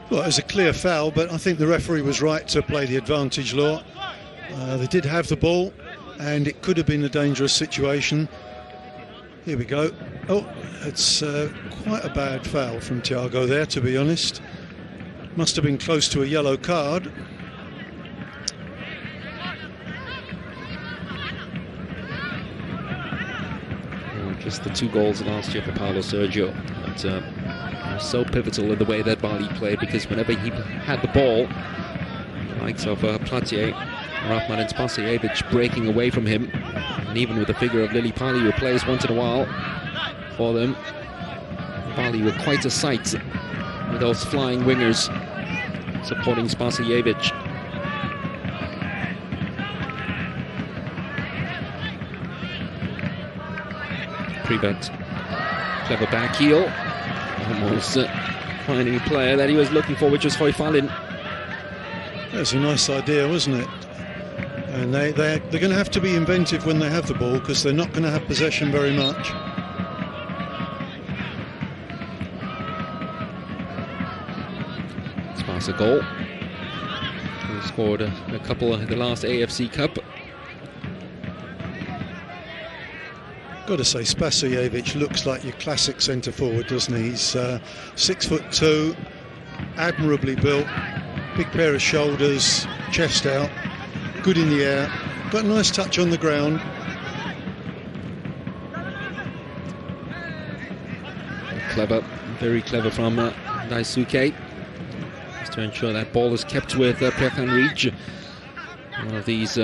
Well, it was a clear foul, but I think the referee was right to play the advantage law. They did have the ball, and it could have been a dangerous situation. Here we go. Oh, it's quite a bad foul from Thiago there, to be honest. Must have been close to a yellow card. Just the 2 goals last year for Paulo Sergio. But so pivotal in the way that Bali played, because whenever he had the ball, the likes of Platier, Rahman and Spasijevic breaking away from him, and even with the figure of Lili Pali, who plays once in a while for them, Bali were quite a sight with those flying wingers supporting Spasijevic. Prevent, clever back heel, almost finding a player that he was looking for, which was Hoifalin. That's a nice idea, wasn't it? And they're going to have to be inventive when they have the ball, because they're not going to have possession very much. Sparta goal. He scored a couple in the last AFC Cup. Got to say, Spasijevic looks like your classic centre forward, doesn't he? He's 6'2", admirably built, big pair of shoulders, chest out, good in the air, got a nice touch on the ground. Clever, very clever from Daisuke, just to ensure that ball is kept with Perkan Rij. One of these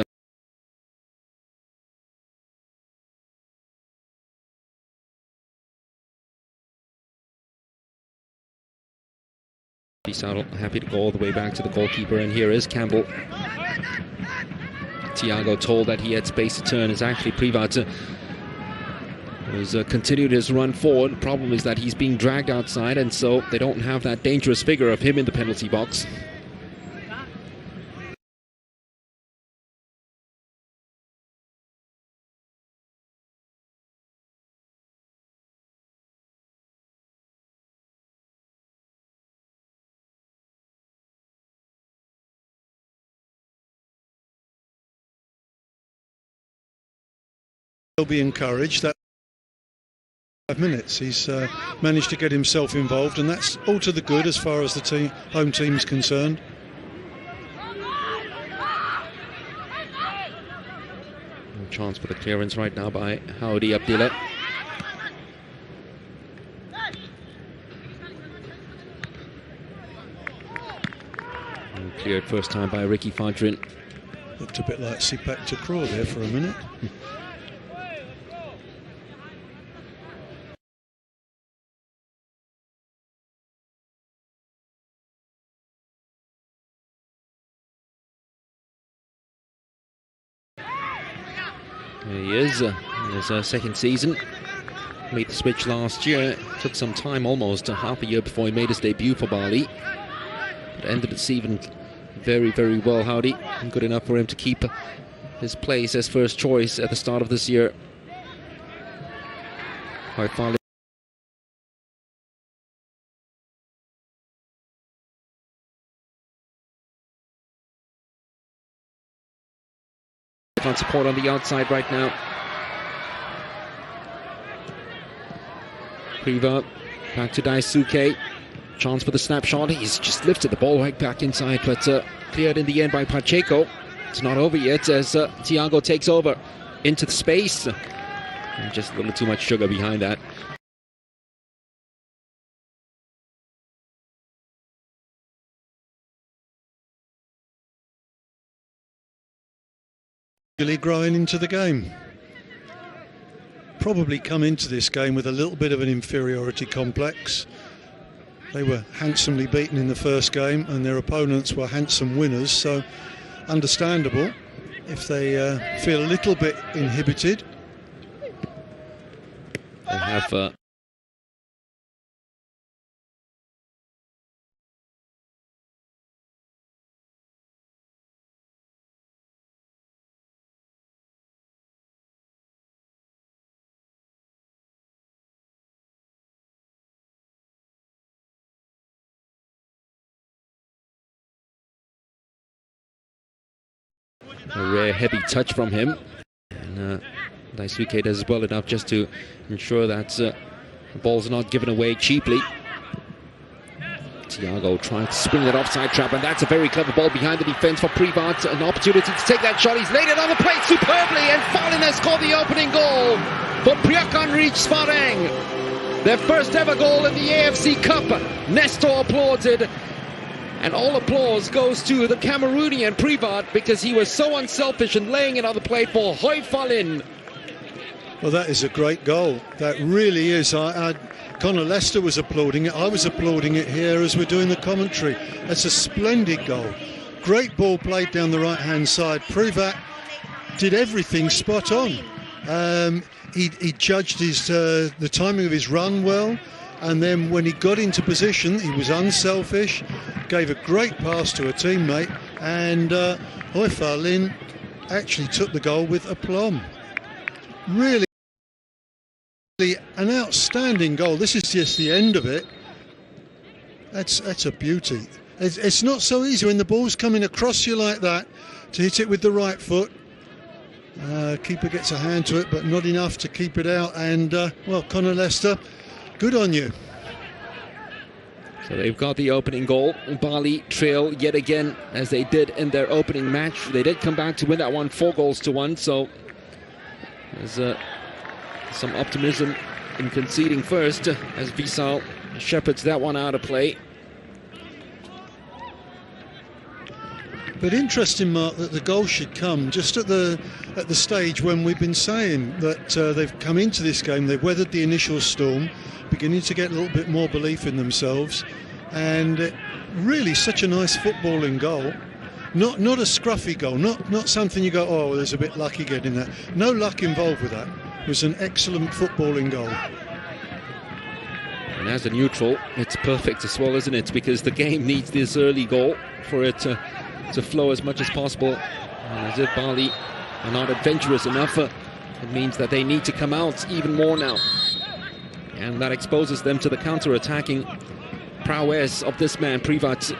Saddle happy to go all the way back to the goalkeeper, and here is Campbell. Thiago told that he had space to turn. It's actually Privat has continued his run forward. The problem is that he's being dragged outside, and so they don't have that dangerous figure of him in the penalty box. He'll be encouraged. That 5 minutes he's managed to get himself involved, and that's all to the good as far as the home team's concerned. No chance for the clearance right now by Howdy Abdillah. Cleared first time by Ricky Fadrin. Looked a bit like Sipak Takraw there for a minute. There he is, in his second season. Made the switch last year. Took some time, almost half a year before he made his debut for Bali. But ended the season very, very well, Howdy. And good enough for him to keep his place as first choice at the start of this year. Finally, on support on the outside right now. Priva back to Daisuke. Chance for the snapshot. He's just lifted the ball right back inside, but cleared in the end by Pacheco. It's not over yet as Thiago takes over into the space. And just a little too much sugar behind that. Really growing into the game. Probably come into this game with a little bit of an inferiority complex. They were handsomely beaten in the first game, and their opponents were handsome winners, so understandable if they feel a little bit inhibited. They have A rare heavy touch from him. And Daisuke does well enough just to ensure that the ball's not given away cheaply. Thiago trying to spring that offside trap, and that's a very clever ball behind the defence for Privat. An opportunity to take that shot. He's laid it on the plate superbly, and Fallen has scored the opening goal for Priakanreach Svay Rieng. Their first ever goal in the AFC Cup. Nestor applauds it, and all applause goes to the Cameroonian Privat because he was so unselfish in laying it on the plate for Hoi Falin. Well, that is a great goal. That really is. Conor Lester was applauding it. I was applauding it here as we're doing the commentary. That's a splendid goal. Great ball played down the right-hand side. Privat did everything spot on. He judged the timing of his run well, and then when he got into position, he was unselfish, gave a great pass to a teammate, and Hoi Falin actually took the goal with aplomb. Really an outstanding goal. This is just the end of it. That's a beauty. It's not so easy when the ball's coming across you like that to hit it with the right foot. Keeper gets a hand to it, but not enough to keep it out. And well, Conor Lester, good on you. So they've got the opening goal. Bali trail yet again, as they did in their opening match. They did come back to win that one 4-1. So there's some optimism in conceding first as Visal shepherds that one out of play. But interesting, Mark, that the goal should come just at the stage when we've been saying that they've come into this game, they've weathered the initial storm, beginning to get a little bit more belief in themselves, and really such a nice footballing goal. Not a scruffy goal, not something you go, oh, well, there's a bit lucky getting that. No luck involved with that. It was an excellent footballing goal. And as a neutral, it's perfect as well, isn't it? Because the game needs this early goal for it to flow as much as possible. And as if Bali are not adventurous enough, it means that they need to come out even more now. And that exposes them to the counter-attacking prowess of this man, Privat.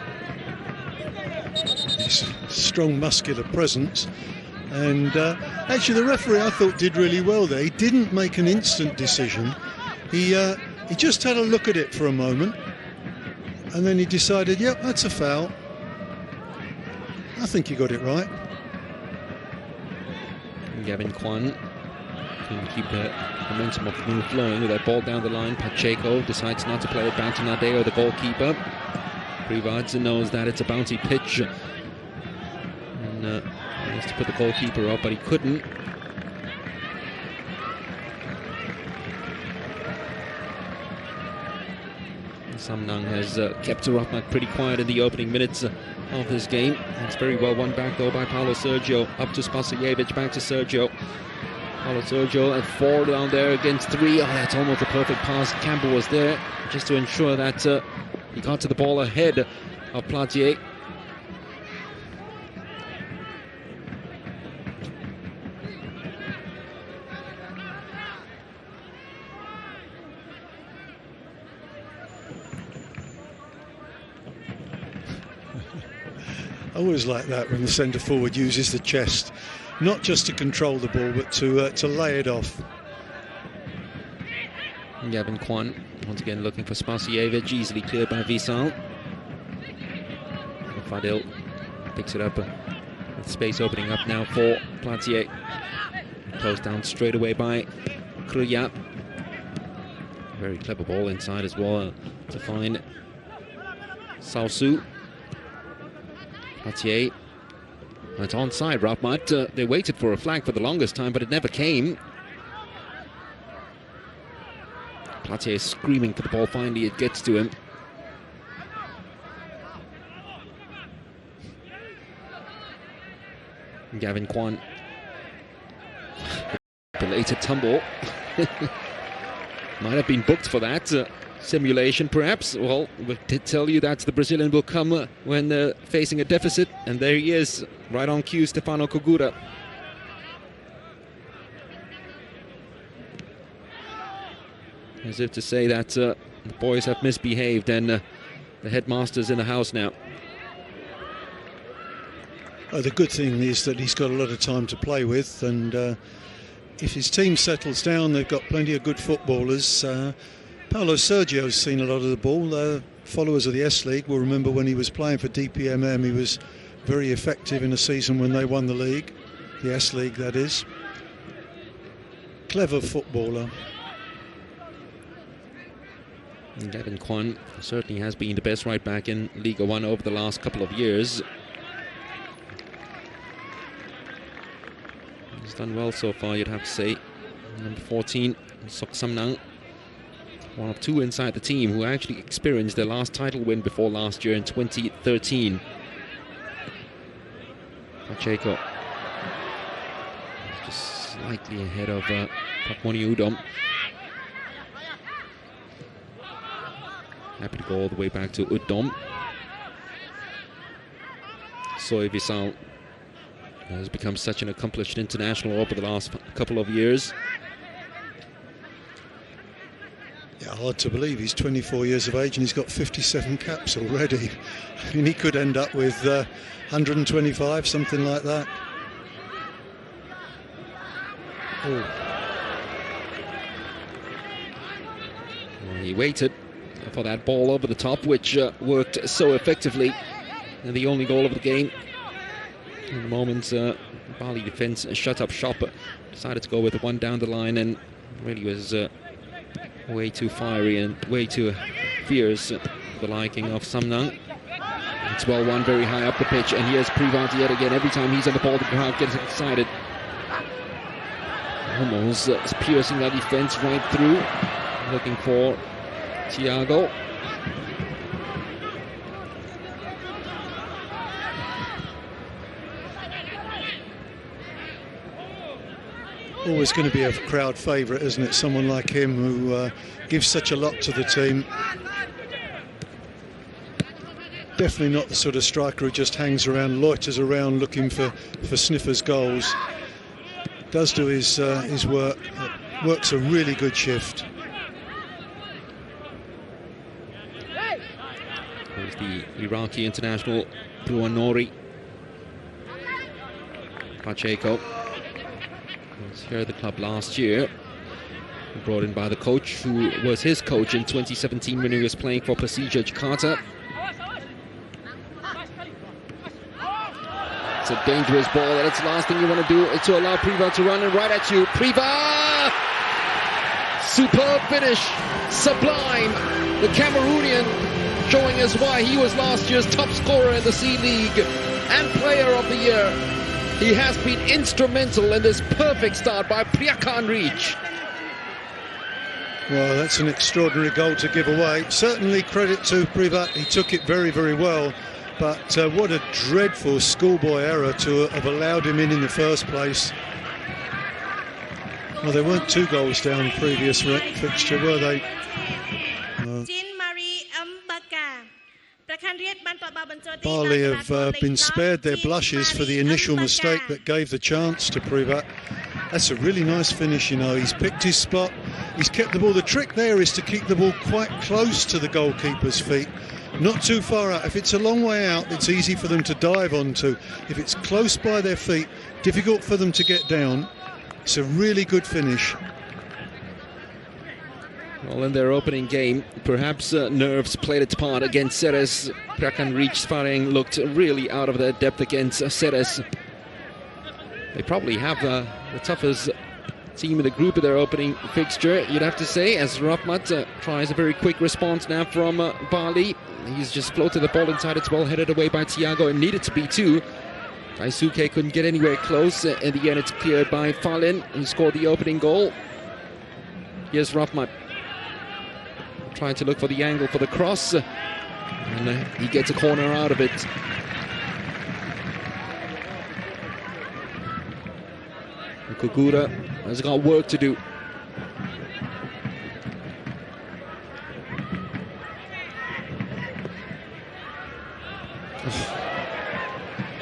Strong muscular presence, and actually the referee, I thought, did really well there. He didn't make an instant decision. He just had a look at it for a moment, and then he decided, yep, that's a foul. I think he got it right. Gavin Kwan can keep the momentum of the move flowing with that ball down the line. Pacheco decides not to play it back to Nadeo, the goalkeeper. Privat knows that it's a bouncy pitch, and he has to put the goalkeeper up, but he couldn't. Samnang has kept Rahmat pretty quiet in the opening minutes of this game. It's very well won back though by Paulo Sergio. Up to Spasijevic, back to Sergio. Paulo Sergio at 4 down there against 3. Oh, that's almost a perfect pass. Campbell was there just to ensure that he got to the ball ahead of Platier. I always like that when the centre forward uses the chest, not just to control the ball, but to lay it off. Gavin Kwan once again looking for Spasijevic, easily cleared by Visal. Fadil picks it up, with space opening up now for Platier. Closed down straight away by Kruya. Very clever ball inside as well to find Sausu. Platier. It's onside, Rahmat. They waited for a flag for the longest time, but it never came. Platier is screaming for the ball. Finally, it gets to him. Gavin Kwan. Belated tumble. Might have been booked for that. Simulation, perhaps. Well, we did tell you that the Brazilian will come when facing a deficit, and there he is, right on cue, Stefano Kogura. As if to say that the boys have misbehaved, and the headmaster's in the house now. The good thing is that he's got a lot of time to play with, and if his team settles down, they've got plenty of good footballers. Paulo Sergio's seen a lot of the ball. Followers of the S-League will remember when he was playing for DPMM, he was very effective in a season when they won the league, the S-League that is. Clever footballer. Gavin Kwan certainly has been the best right back in Liga 1 over the last couple of years. He's done well so far, you'd have to say. Number 14, Sok Samnang, one of two inside the team who actually experienced their last title win before last year in 2013. Pacheco just slightly ahead of Pakmoni Udom. Happy to go all the way back to Udom. Soy Visal has become such an accomplished international over the last couple of years. Yeah, hard to believe he's 24 years of age and he's got 57 caps already. I mean, he could end up with 125, something like that. Oh. Well, he waited for that ball over the top, which worked so effectively. And the only goal of the game. In the moment, Bali defence shut up shop, decided to go with the one down the line, and really was way too fiery and way too fierce for the liking of Samnang. It's well won, very high up the pitch, and here's Privant yet again. Every time he's on the ball, the crowd gets excited. Almost piercing that defence right through, looking for Thiago. Always going to be a crowd favourite, isn't it? Someone like him who gives such a lot to the team. Definitely not the sort of striker who just hangs around, loiters around looking for sniffers goals. Does do his work, works a really good shift. There's the Iraqi international Puan Nori. Pacheco was here at the club last year, brought in by the coach who was his coach in 2017 when he was playing for Persija Jakarta. It's a dangerous ball, and it's the last thing you want to do is to allow Priva to run and right at you. Priva! Superb finish, sublime. The Cameroonian showing us why he was last year's top scorer in the C-League and player of the year. He has been instrumental in this perfect start by Priakan Reach. Well, that's an extraordinary goal to give away. Certainly credit to Privat, he took it very, very well. But what a dreadful schoolboy error to have allowed him in the first place. Well, they weren't 2 goals down previous fixture, were they? Bali have been spared their blushes for the initial mistake that gave the chance to Privat. That's a really nice finish, you know. He's picked his spot, he's kept the ball. The trick there is to keep the ball quite close to the goalkeeper's feet, not too far out. If it's a long way out, it's easy for them to dive onto. If it's close by their feet, difficult for them to get down. It's a really good finish. Well, in their opening game, perhaps nerves played its part against Ceres. Prakan Reach Svay Rieng looked really out of their depth against Ceres. They probably have the toughest team in the group in their opening fixture, you'd have to say, as Rahmat tries a very quick response now from Bali. He's just floated the ball inside. It's well headed away by Thiago, and needed to be too. Daisuke couldn't get anywhere close. In the end, it's cleared by Falin, who scored the opening goal. Here's Rahmat trying to look for the angle for the cross, and he gets a corner out of it. Kugura has got work to do.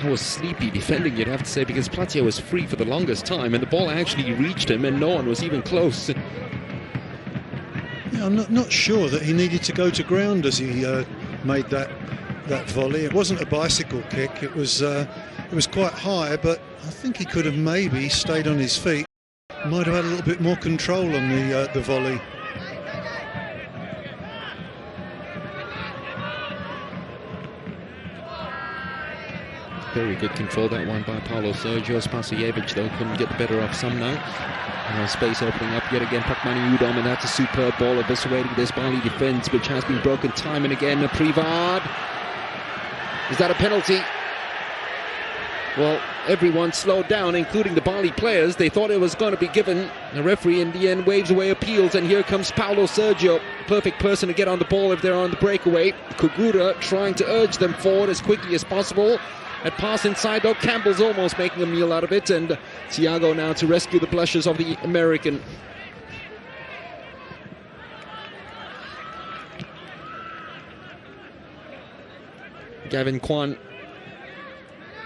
That was sleepy defending, you'd have to say, because Platia was free for the longest time, and the ball actually reached him, and no one was even close. Yeah, I'm not sure that he needed to go to ground as he made that volley. It wasn't a bicycle kick. It was It was quite high, but I think he could have maybe stayed on his feet. Might have had a little bit more control on the volley. Very good control, that one by Paulo Sergio. Spasojevic, though, couldn't get the better of some now. Space opening up yet again. Pakmani Udom, and that's a superb ball eviscerating this Bali defence, which has been broken time and again. Privad. Is that a penalty? Well, everyone slowed down, including the Bali players. They thought it was going to be given. The referee in the end waves away appeals, and here comes Paulo Sergio. Perfect person to get on the ball if they're on the breakaway. Kugura trying to urge them forward as quickly as possible. At pass inside, though, Campbell's almost making a meal out of it, and Thiago now to rescue the blushes of the American. Gavin Kwan,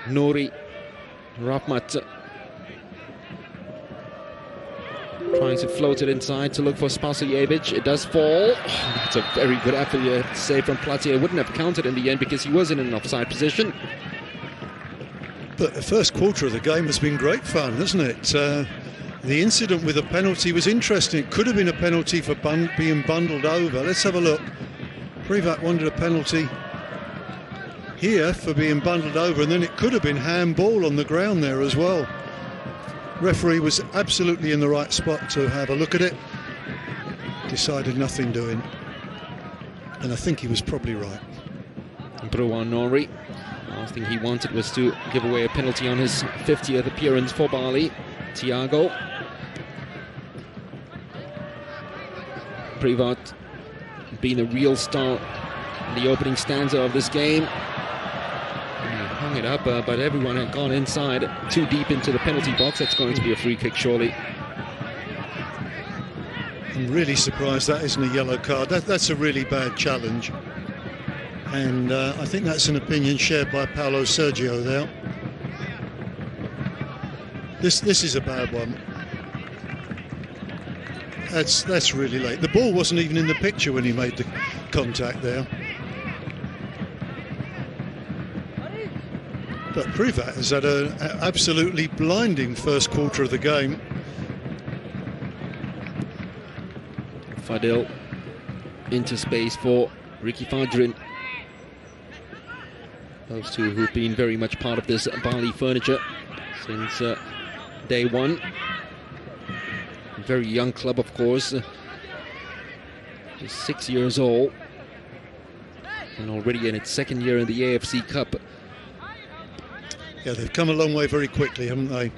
Nuri, Rahmat trying to float it inside to look for Spasojevic. It does fall. Oh, that's a very good effort save from Platier. Wouldn't have counted in the end because he was in an offside position. But the first quarter of the game has been great fun, hasn't it? The incident with the penalty was interesting. It could have been a penalty for being bundled over. Let's have a look. Privat wanted a penalty here for being bundled over, and then it could have been handball on the ground there as well. Referee was absolutely in the right spot to have a look at it. Decided nothing doing, and I think he was probably right. Bruan Nori, last thing he wanted was to give away a penalty on his 50th appearance for Bali. Thiago, Privat being a real star in the opening stanza of this game. Hung it up, but everyone had gone inside too deep into the penalty box. That's going to be a free kick, surely. I'm really surprised that isn't a yellow card. That's a really bad challenge, and I think that's an opinion shared by Paulo Sergio there. This is a bad one. That's really late. The ball wasn't even in the picture when he made the contact there. But Privat has had an absolutely blinding first quarter of the game. Fadil into space for Ricky Fadrin. Those two who've been very much part of this Bali furniture since day one. Very young club, of course. Just 6 years old. And already in its second year in the AFC Cup. Yeah, they've come a long way very quickly, haven't they?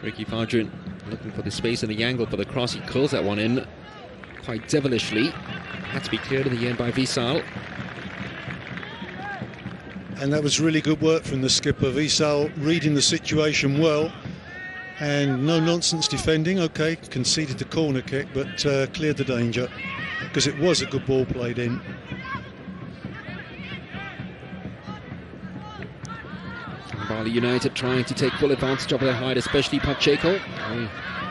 Ricky Fadrin looking for the space and the angle for the cross. He curls that one in quite devilishly. Had to be cleared in the end by Visal. And that was really good work from the skipper. Visal reading the situation well. And no nonsense defending. Okay, conceded the corner kick, but cleared the danger. Because it was a good ball played in. Bali United trying to take full advantage of their height, especially Pacheco.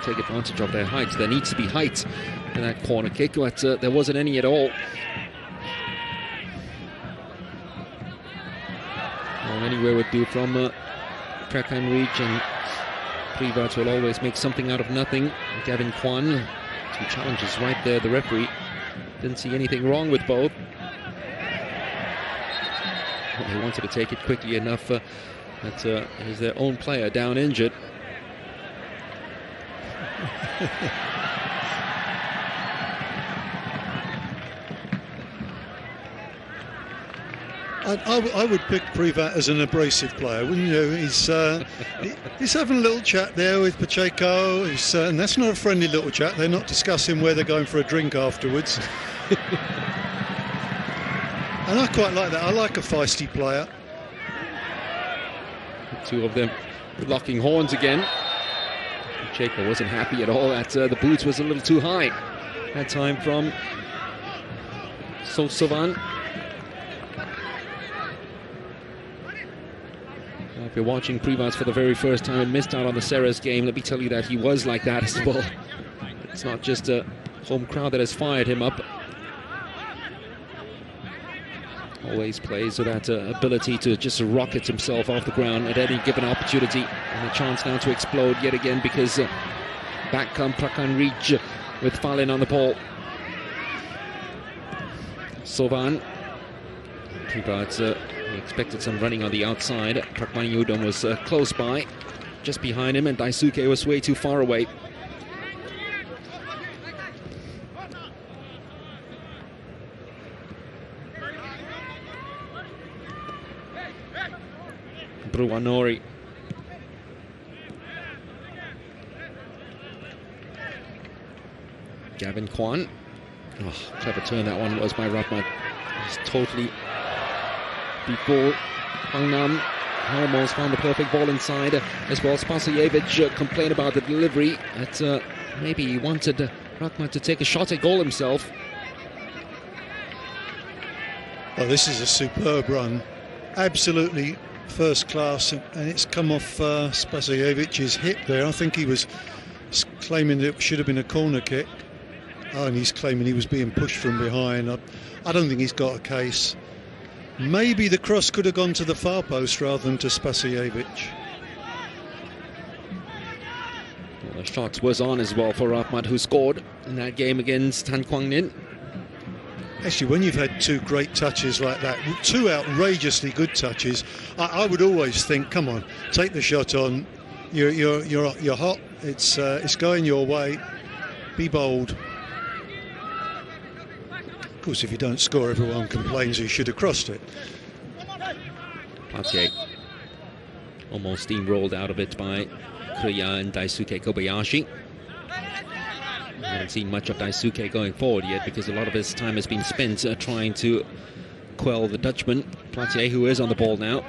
Take advantage of their height. There needs to be height in that corner kick, but there wasn't any at all. Well, anywhere would do from Prakanrich, and Privat will always make something out of nothing. Gavin Kwan, some challenges right there. The referee didn't see anything wrong with both. They wanted to take it quickly enough. That is their own player down injured. I would pick Privat as an abrasive player, wouldn't you? He's having a little chat there with Pacheco, and that's not a friendly little chat. They're not discussing where they're going for a drink afterwards. And I quite like that. I like a feisty player. Two of them locking horns again. Pacheco wasn't happy at all. The boots was a little too high. That time from Sosovan. If you're watching Privat for the very first time and missed out on the Ceres game, let me tell you that he was like that as well. It's not just a home crowd that has fired him up. Always plays with that ability to just rocket himself off the ground at any given opportunity. And a chance now to explode yet again, because back come Prakan Reach with Falin on the ball. Sovan. Privat expected some running on the outside. Prakmaniudom was close by, just behind him, and Daisuke was way too far away. Bruanori. Gavin Kwan. Oh, clever turn that one was by Rahmat. He's totally before Hangnam. Almost found the perfect ball inside as well. Spasojevic complained about the delivery. That maybe he wanted Rahmat to take a shot at goal himself. Oh, this is a superb run. Absolutely first class, and it's come off Spasojevic's hip there. I think he was claiming that it should have been a corner kick. Oh, and he's claiming he was being pushed from behind. I don't think he's got a case. Maybe the cross could have gone to the far post rather than to Spasojevic. Well, the shot was on as well for Rahmat, who scored in that game against Han Quang Ninh. Actually, when you've had two great touches like that, two outrageously good touches, I would always think, come on, take the shot on. You're hot. It's going your way. Be bold. Of course, if you don't score, everyone complains you should have crossed it. Platier almost steamrolled out of it by Kuya and Daisuke Kobayashi. I haven't seen much of Daisuke going forward yet, because a lot of his time has been spent trying to quell the Dutchman. Platier, who is on the ball now.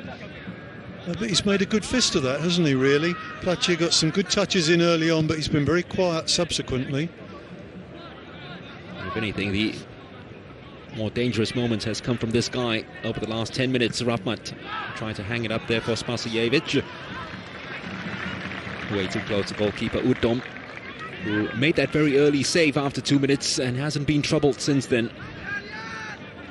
But he's made a good fist of that, hasn't he, really? Platier got some good touches in early on, but he's been very quiet subsequently. If anything, the more dangerous moments has come from this guy over the last 10 minutes. Rahmat trying to hang it up there for Spasojevic. Way too close to goalkeeper Udom, who made that very early save after 2 minutes and hasn't been troubled since then.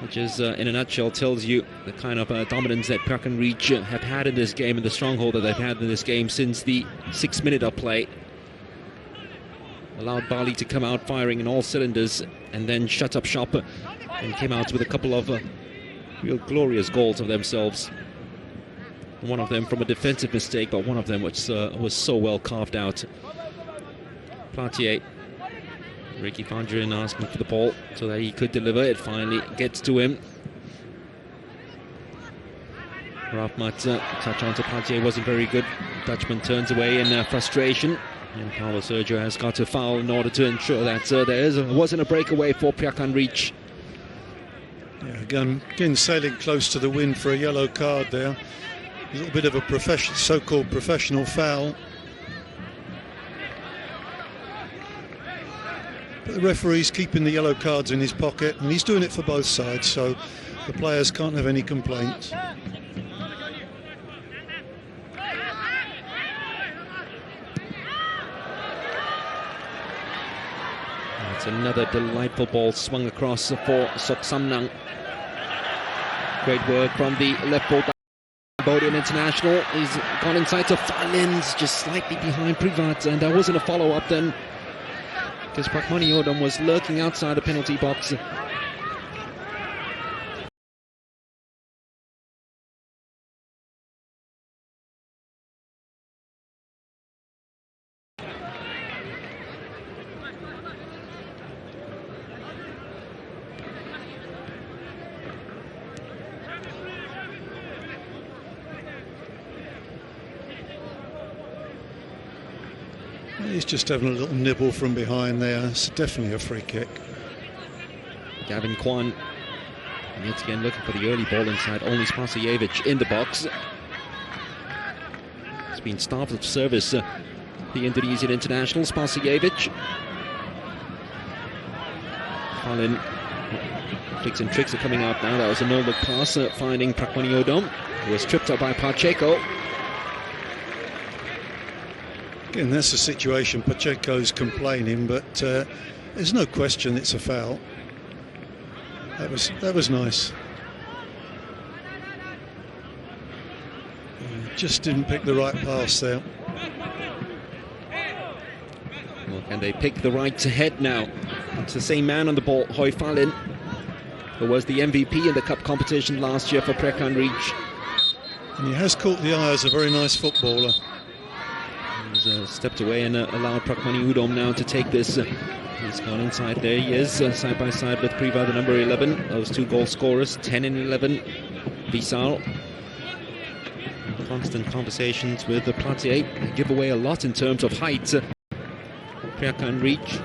Which is, in a nutshell, tells you the kind of dominance that Prakan Reach have had in this game, and the stronghold that they've had in this game since the 6th minute of play. Allowed Bali to come out firing in all cylinders and then shut up shop and came out with a couple of real glorious goals of themselves. One of them from a defensive mistake, but one of them which was so well carved out. Platier, Ricky Fandrin asking for the ball so that he could deliver. It finally gets to him. Rahmat touch on to Platier wasn't very good. Dutchman turns away in frustration. And Paulo Sergio has got to foul in order to ensure that there wasn't a breakaway for Prakan Reach. Yeah, again sailing close to the wind for a yellow card there. A little bit of a so-called professional foul. But the referee's keeping the yellow cards in his pocket, and he's doing it for both sides, so the players can't have any complaints. It's another delightful ball swung across for Sok Samnang. Great work from the left ball. Cambodian international. He's gone inside to Falins, just slightly behind Privat, and there wasn't a follow-up then, because Prakmaniudom was lurking outside the penalty box. He's just having a little nibble from behind there. It's definitely a free kick. Gavin Kwan, yet again looking for the early ball inside. Only Spasojevic in the box. It's been starved of service, the Indonesian international. Spasojevic. Falin. Tricks and tricks are coming out now. That was a no-look pass, finding Prakmaniudom, who was tripped up by Pacheco. Again, that's the situation. Pacheco's complaining, but there's no question it's a foul. That was nice. Just didn't pick the right pass there. Well, can they pick the right to head now? It's the same man on the ball, Hoi Falin, who was the MVP in the cup competition last year for Prakan Reach. And he has caught the eye as a very nice footballer. He's stepped away and allowed Prakmani Udom now to take this. He's gone inside. There he is, side by side with Priva, the number 11. Those two goal scorers, 10 and 11. Visal. Constant conversations with the Platier. They give away a lot in terms of height. Prakan Reach.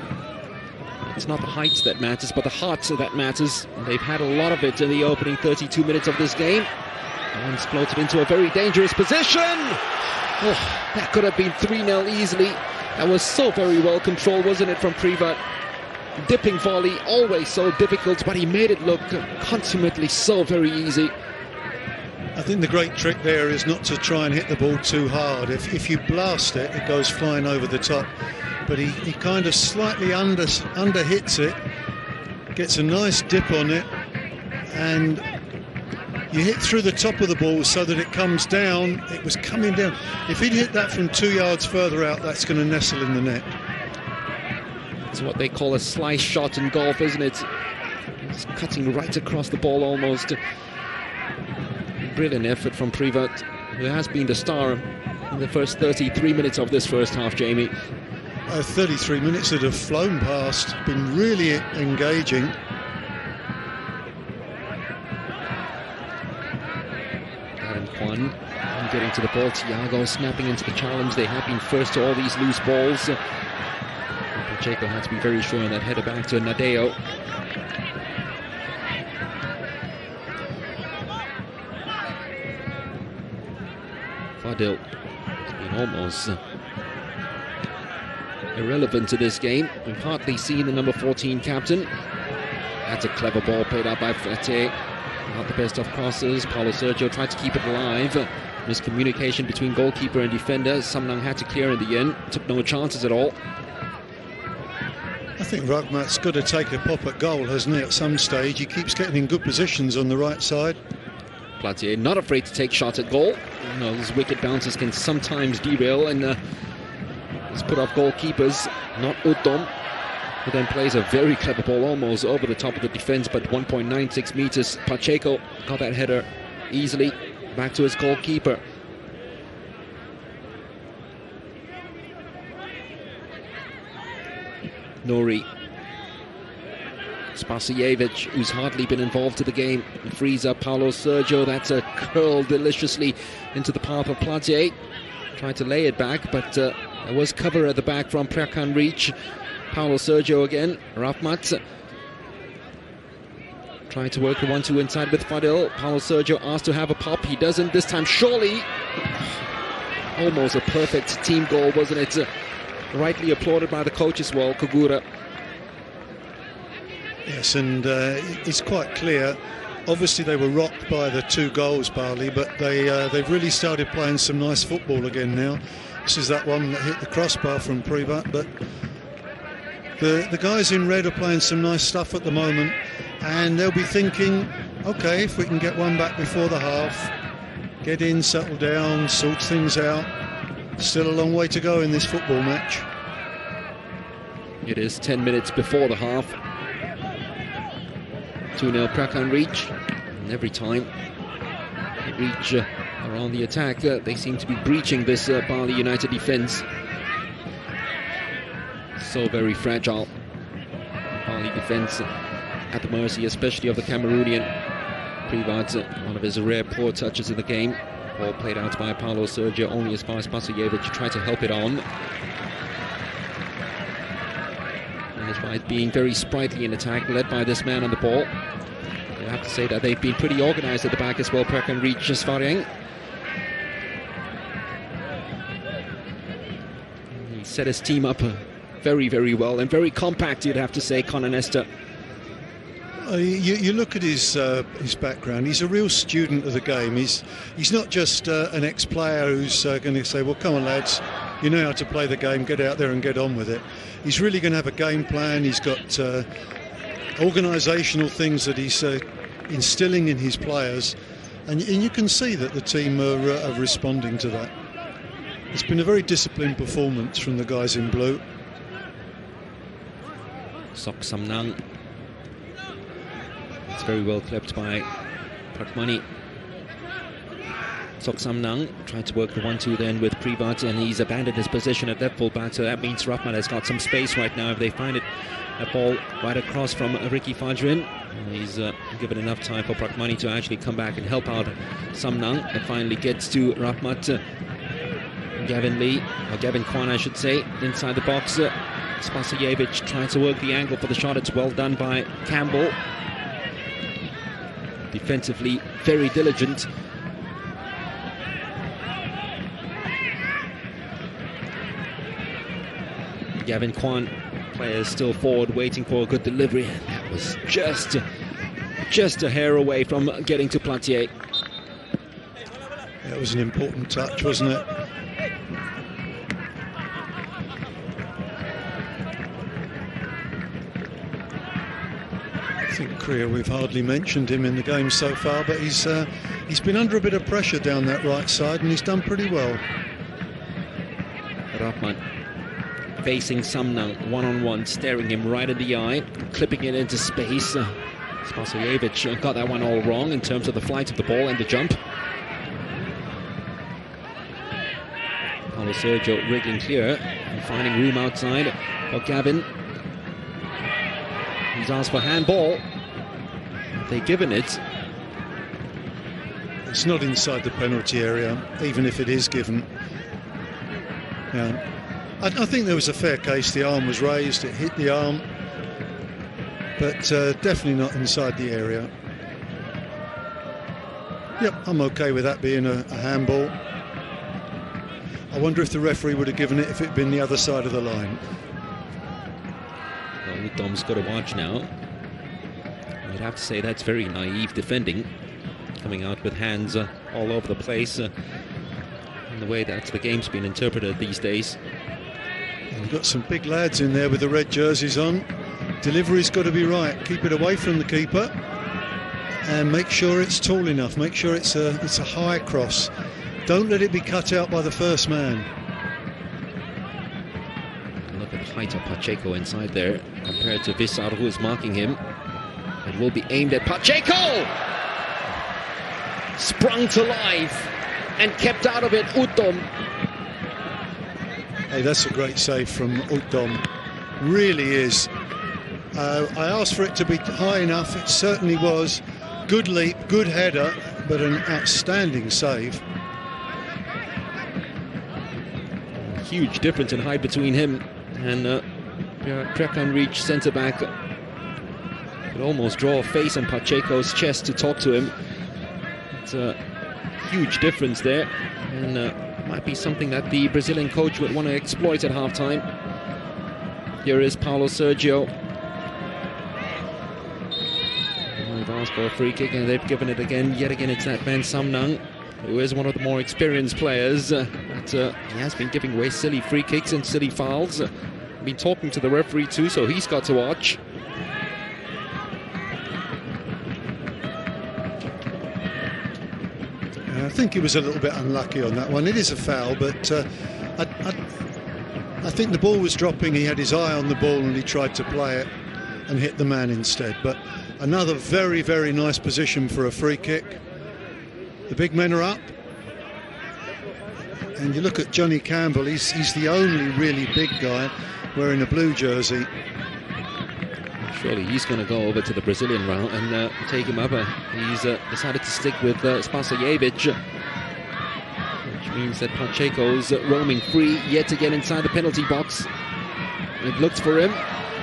It's not the height that matters, but the heart that matters. They've had a lot of it in the opening 32 minutes of this game. One's floated into a very dangerous position. Oh, that could have been 3-0 easily. That was so very well controlled, wasn't it, from Privat? Dipping volley, always so difficult, but he made it look consummately so very easy. I think the great trick there is not to try and hit the ball too hard. If you blast it, it goes flying over the top. But he kind of slightly under hits it, gets a nice dip on it, and you hit through the top of the ball so that it comes down. It was coming down. If he'd hit that from 2 yards further out, that's going to nestle in the net. It's what they call a slice shot in golf, isn't it? It's cutting right across the ball almost. Brilliant effort from Privat, who has been the star in the first 33 minutes of this first half, Jamie. 33 minutes that have flown past, been really engaging. Kwan getting to the ball. Thiago snapping into the challenge. They have been first to all these loose balls. Pacheco had to be very sure on that header back to Nadeo. Fadil has been almost irrelevant to this game. We've hardly seen the number 14 captain. That's a clever ball played out by Flete. Not the best of crosses. Paulo Sergio tried to keep it alive. Miscommunication between goalkeeper and defender. Samnang had to clear in the end. Took no chances at all. I think Rugmat's got to take a pop at goal, hasn't he, at some stage? He keeps getting in good positions on the right side. Platier not afraid to take shots at goal. You know, those wicked bounces can sometimes derail and just put off goalkeepers. Not Udom, who then plays a very clever ball almost over the top of the defence, but 1.96 metres. Pacheco got that header easily back to his goalkeeper. Nori. Spasijevic, who's hardly been involved to the game, frees up Paulo Sergio. That's a curl deliciously into the path of Platier. Tried to lay it back, but there was cover at the back from Prakan Reach. Paulo Sergio again. Rafmat trying to work the 1-2 inside with Fadil. Paulo Sergio asked to have a pop. He doesn't this time, surely. Almost a perfect team goal, wasn't it? Rightly applauded by the coach as well, Kogura. Yes, and it's quite clear. Obviously, they were rocked by the 2 goals, Bali, but they've really started playing some nice football again now. This is that one that hit the crossbar from Privat, but the guys in red are playing some nice stuff at the moment, and they'll be thinking, okay, if we can get one back before the half, get in, settle down, sort things out. Still a long way to go in this football match. It is 10 minutes before the half. 2-0 Prakan Reach. And every time Reach are on the attack, they seem to be breaching this Bali United defence. So very fragile. Bali defence at the mercy, especially of the Cameroonian. Privat, one of his rare poor touches in the game. Ball played out by Paulo Sergio, only as far as Spasijevic tried to help it on. And despite being very sprightly in attack, led by this man on the ball, you have to say that they've been pretty organised at the back as well. Prakan Reach, Svay Rieng. He set his team up very, very well and very compact, you'd have to say, Conor Nesta. You look at his background. He's a real student of the game. He's not just an ex-player who's going to say, well, come on, lads, you know how to play the game, get out there and get on with it. He's really going to have a game plan. He's got organisational things that he's instilling in his players, And you can see that the team are responding to that. It's been a very disciplined performance from the guys in blue. Sok Samnang. It's very well clipped by Prakmani. Sok Samnang tried to work the 1-2 then with Privat, and he's abandoned his position at that fullback, so that means Rahman has got some space right now if they find it. A ball right across from Ricky Fajrin. He's given enough time for Prakmani to actually come back and help out Samnang. It finally gets to Rahmat. Gavin Lee, or Gavin Kwan I should say, inside the box. Spasojevic trying to work the angle for the shot. It's well done by Campbell. Defensively very diligent. Gavin Kwan, players still forward waiting for a good delivery. That was just a hair away from getting to Platier. That was an important touch, wasn't it? I think Kriya, we've hardly mentioned him in the game so far, but he's been under a bit of pressure down that right side, and he's done pretty well. Rahman facing Samnang one-on-one, staring him right in the eye, clipping it into space. Spasojevic got that one all wrong in terms of the flight of the ball and the jump. Paulo Sergio wriggling clear and finding room outside for Gavin. He's asked for handball. They've given it. It's not inside the penalty area, even if it is given. Yeah. I think there was a fair case. The arm was raised, it hit the arm, but definitely not inside the area. Yep, I'm okay with that being a handball. I wonder if the referee would have given it if it had been the other side of the line. Well, Dom's got to watch now. I'd have to say that's very naive defending, coming out with hands all over the place in the way that the game's been interpreted these days. We've got some big lads in there with the red jerseys on. Delivery's got to be right. Keep it away from the keeper and make sure it's tall enough. Make sure it's a high cross. Don't let it be cut out by the first man. Look at the height of Pacheco inside there compared to Visar, who is marking him. It will be aimed at Pacheco! Sprung to life and kept out of it, Uttom. Hey, that's a great save from Uttom. Really is. I asked for it to be high enough. It certainly was. Good leap, good header, but an outstanding save. Huge difference in height between him and Prekanrich, centre-back. Could almost draw a face on Pacheco's chest to talk to him. It's a huge difference there, and might be something that the Brazilian coach would want to exploit at half-time. Here is Paulo Sergio. They've asked for a free kick and they've given it again. Yet again, it's that man Samnang, who is one of the more experienced players. But he has been giving away silly free kicks and silly fouls. Been talking to the referee too, so he's got to watch. I think he was a little bit unlucky on that one. It is a foul, but I think the ball was dropping. He had his eye on the ball and he tried to play it and hit the man instead. But another very, very nice position for a free kick. The big men are up. And you look at Johnny Campbell, he's the only really big guy wearing a blue jersey. Surely he's going to go over to the Brazilian round and take him up. He's decided to stick with Spasojevic, which means that Pacheco's roaming free yet again inside the penalty box. It looks for him.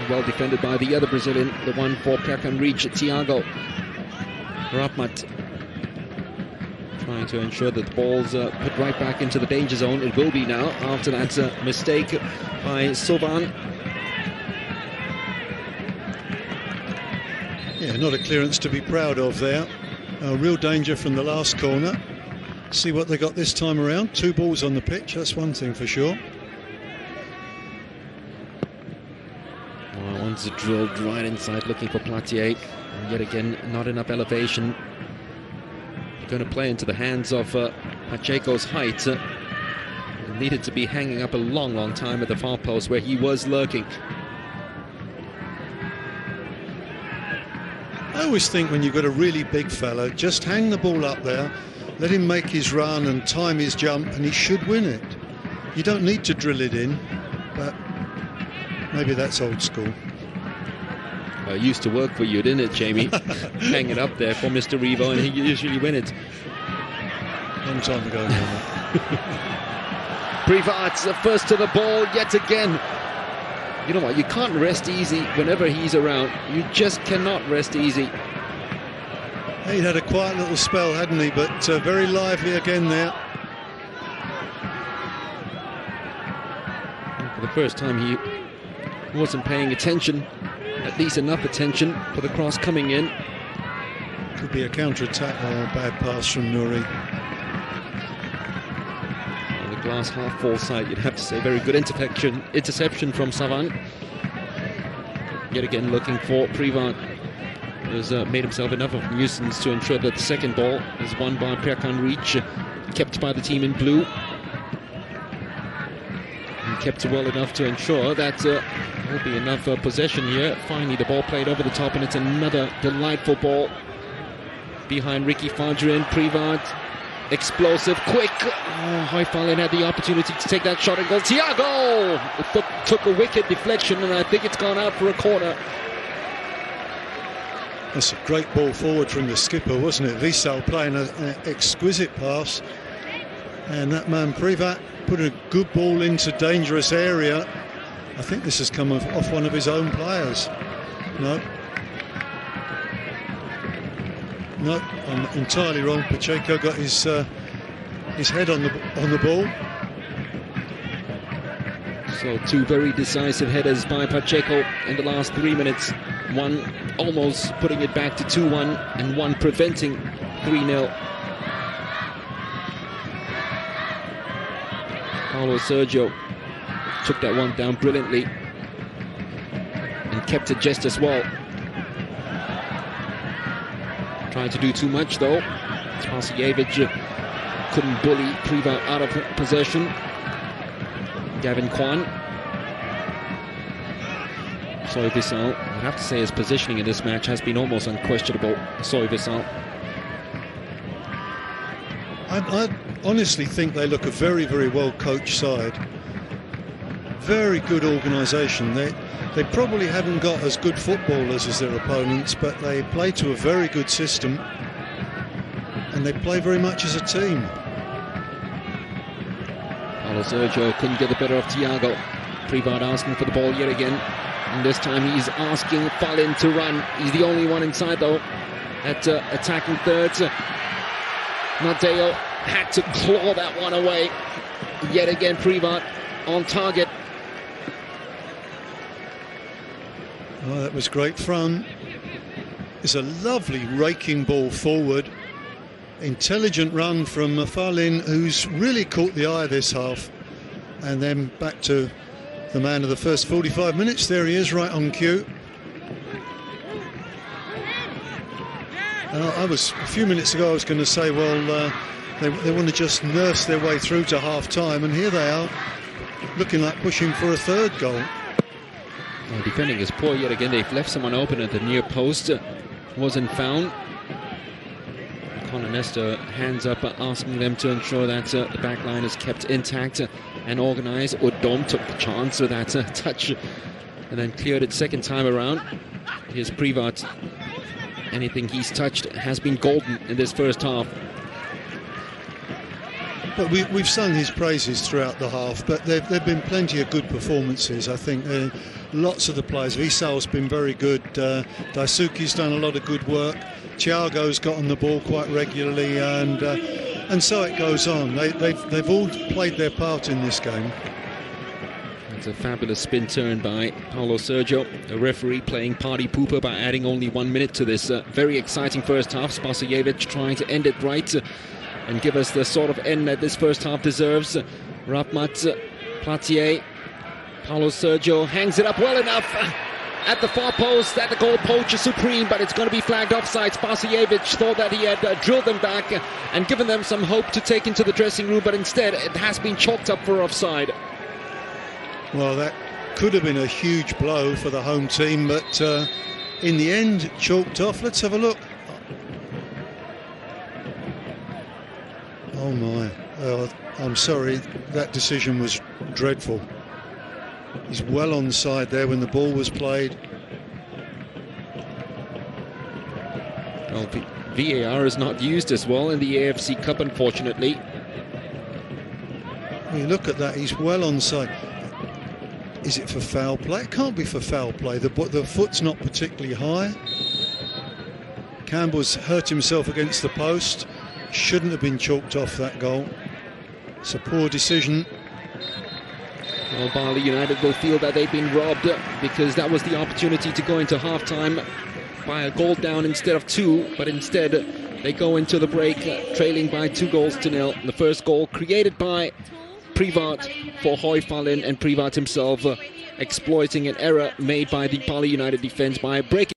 Well defended by the other Brazilian, the one for Prekanrich, Thiago. Rahmat trying to ensure that the ball's put right back into the danger zone. It will be now after that mistake by Soban. Yeah, not a clearance to be proud of there. Real danger from the last corner. See what they got this time around. 2 balls on the pitch, that's one thing for sure. Well, one's drilled right inside looking for Platier. And yet again, not enough elevation going to play into the hands of Pacheco's height. Needed to be hanging up a long time at the far post where he was lurking. I always think when you've got a really big fella, just hang the ball up there, let him make his run and time his jump, and he should win it. You don't need to drill it in, but maybe that's old school. Used to work for you, didn't it, Jamie? Hang it up there for Mr. Revo, and he usually win it. Long time ago now. Privat's first to the ball yet again. You know what? You can't rest easy whenever he's around. You just cannot rest easy. He had a quiet little spell, hadn't he? But very lively again there. For the first time, he wasn't paying attention. At least enough attention for the cross coming in. Could be a counter-attack or a bad pass from Nouri. Glass half full side, you'd have to say. Very good interception from Savan. Yet again looking for Privat, who's made himself enough of a nuisance to ensure that the second ball is won by Perkan Reach, kept by the team in blue, and kept well enough to ensure that will be enough possession here. Finally the ball played over the top, and it's another delightful ball behind Ricky Fajrin. Privat, explosive, quick. Hoifalen had the opportunity to take that shot and goal. Thiago! It took a wicked deflection, and I think it's gone out for a corner. That's a great ball forward from the skipper, wasn't it? Visal playing an exquisite pass, and that man Privat put a good ball into dangerous area. I think this has come off one of his own players. No, I'm entirely wrong. Pacheco got his head on the ball. So two very decisive headers by Pacheco in the last 3 minutes. One almost putting it back to 2-1, and one preventing 3-0. Paulo Sergio took that one down brilliantly and kept it just as well. Trying to do too much though. Spasijevic couldn't bully Privat out of possession. Gavin Kwan. Soy Visal, I'd have to say his positioning in this match has been almost unquestionable. Soy Visal. I honestly think they look a very, very well coached side. Very good organisation. They probably haven't got as good footballers as their opponents, but they play to a very good system, and they play very much as a team. Paulo Sergio couldn't get the better of Thiago. Privat asking for the ball yet again, and this time he's asking Fallin to run. He's the only one inside though at attacking third. Nadeo had to claw that one away. Yet again Privat on target. Oh, that was great fun. It's a lovely raking ball forward. Intelligent run from Fallin, who's really caught the eye this half. And then back to the man of the first 45 minutes. There he is, right on cue. And a few minutes ago I was going to say, well, they want to just nurse their way through to half-time, and here they are, looking like pushing for a third goal. Well, defending is poor yet again. They've left someone open at the near post. Wasn't found. Conor Nestor hands up asking them to ensure that the back line is kept intact and organised. Udom took the chance with that touch and then cleared it second time around. Here's Privat. Anything he's touched has been golden in this first half. But we've sung his praises throughout the half, but there have been plenty of good performances. I think lots of the players. Visal's been very good. Daisuke's done a lot of good work. Thiago's got on the ball quite regularly, and so it goes on. They've all played their part in this game. It's a fabulous spin turn by Paulo Sergio, a referee playing party pooper by adding only 1 minute to this very exciting first half. Spasijevic trying to end it right and give us the sort of end that this first half deserves. Rapmat, Platier, Paulo Sergio hangs it up well enough. at the far post, at the goal post is supreme, but it's going to be flagged offside. Spasijevic thought that he had drilled them back and given them some hope to take into the dressing room, but instead it has been chalked up for offside. Well, that could have been a huge blow for the home team, but in the end, chalked off. Let's have a look. Oh my, I'm sorry, that decision was dreadful. He's well onside there when the ball was played. Well, VAR is not used as well in the AFC Cup, unfortunately. You look at that, he's well onside. Is it for foul play? It can't be for foul play. The foot's not particularly high. Campbell's hurt himself against the post. Shouldn't have been chalked off that goal. It's a poor decision. Well, Bali United will feel that they've been robbed because that was the opportunity to go into half-time by a goal down instead of 2, but instead they go into the break trailing by 2-0. The first goal created by Privat for Hoifalin, and Privat himself exploiting an error made by the Bali United defense by breaking.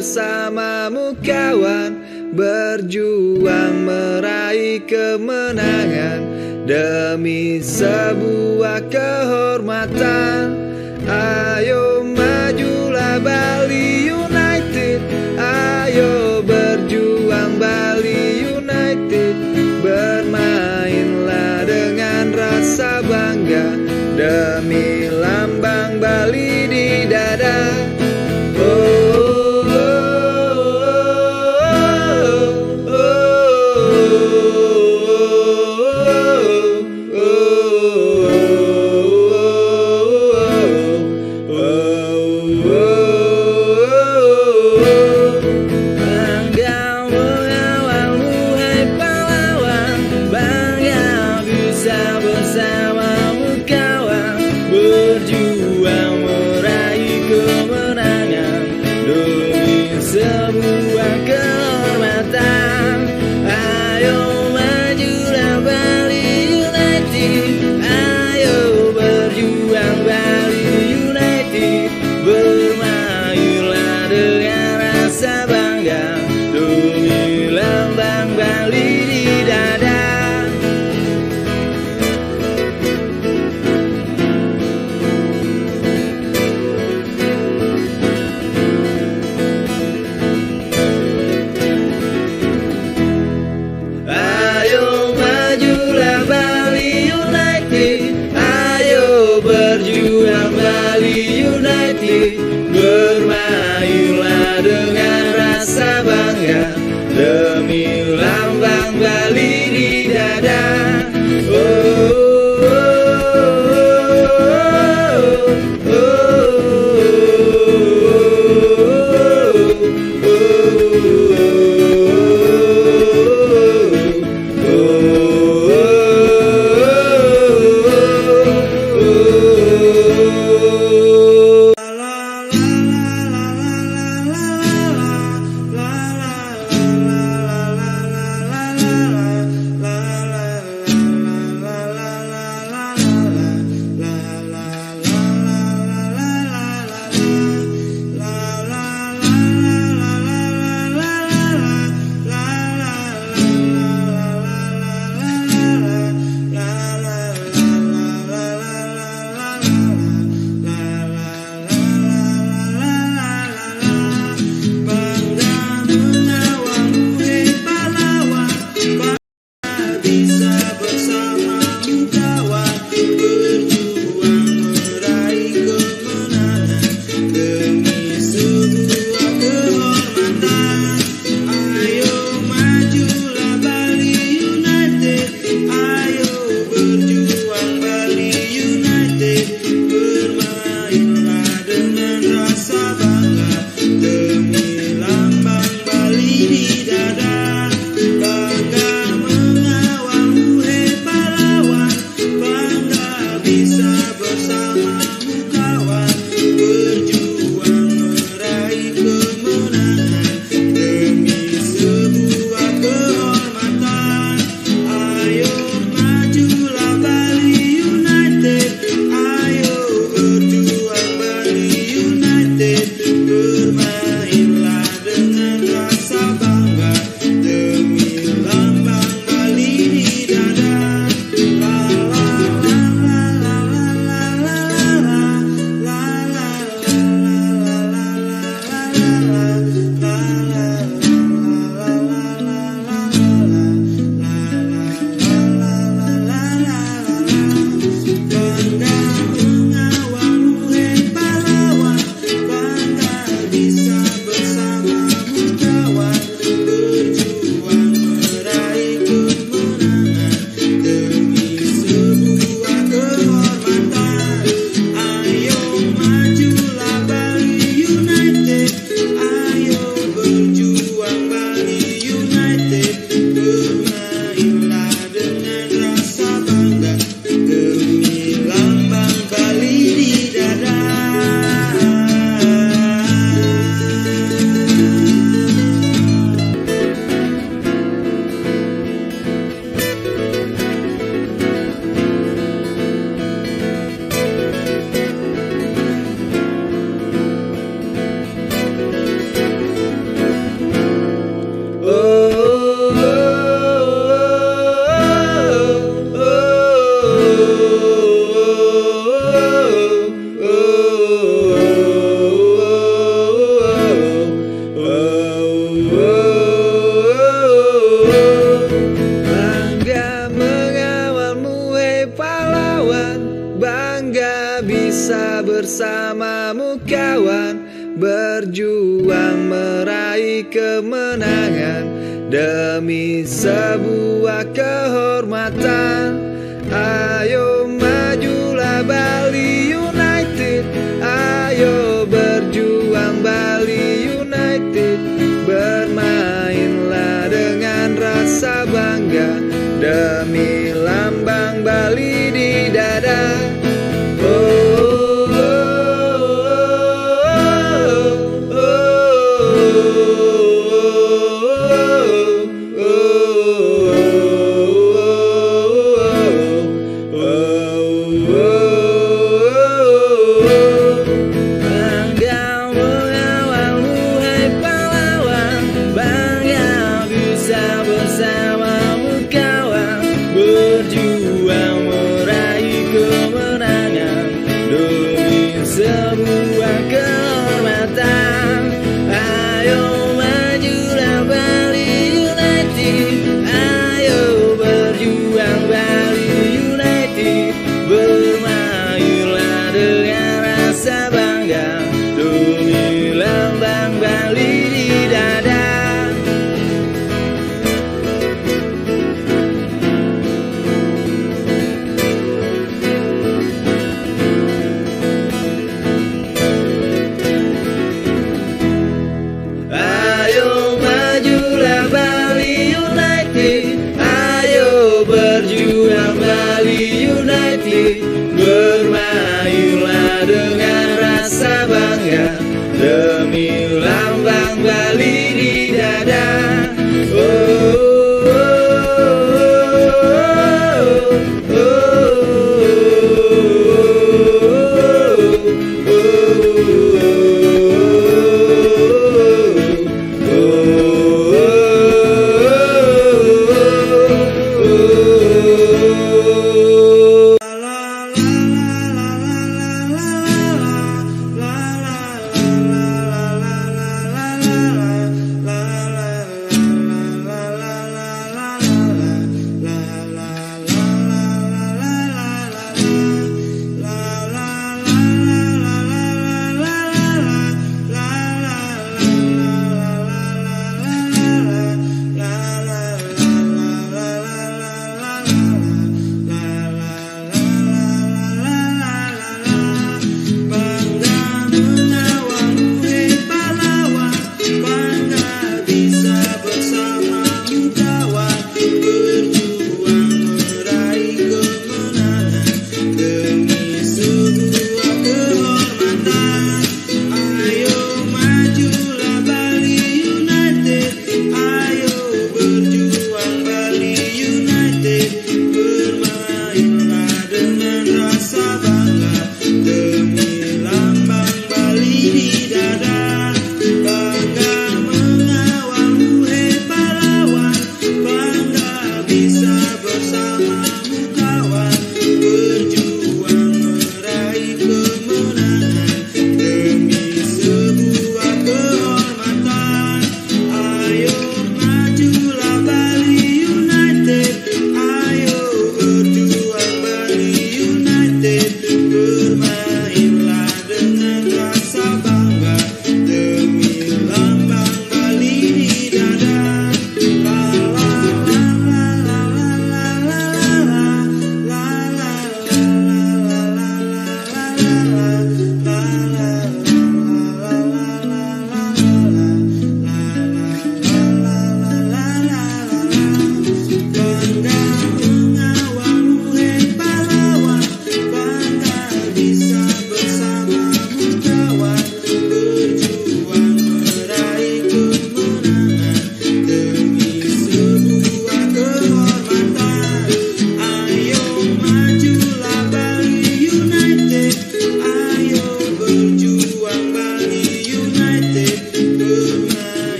bersamamu kawan, berjuang meraih kemenangan demi sebuah kehormatan. Ayo majulah Bali United, ayo berjuang Bali United, bermainlah dengan rasa bangga. Bali. Bermainlah dengan rasa bangga demi lambang Bali di dada. bisa bersamamu kawan, berjuang meraih kemenangan demi sebuah kehormatan. Ayo majulah Bali United, ayo berjuang Bali United, bermainlah dengan rasa bangga demi lambang Bali di dada. Bersamamu kawan, berjuang demi lambang Bali di dada.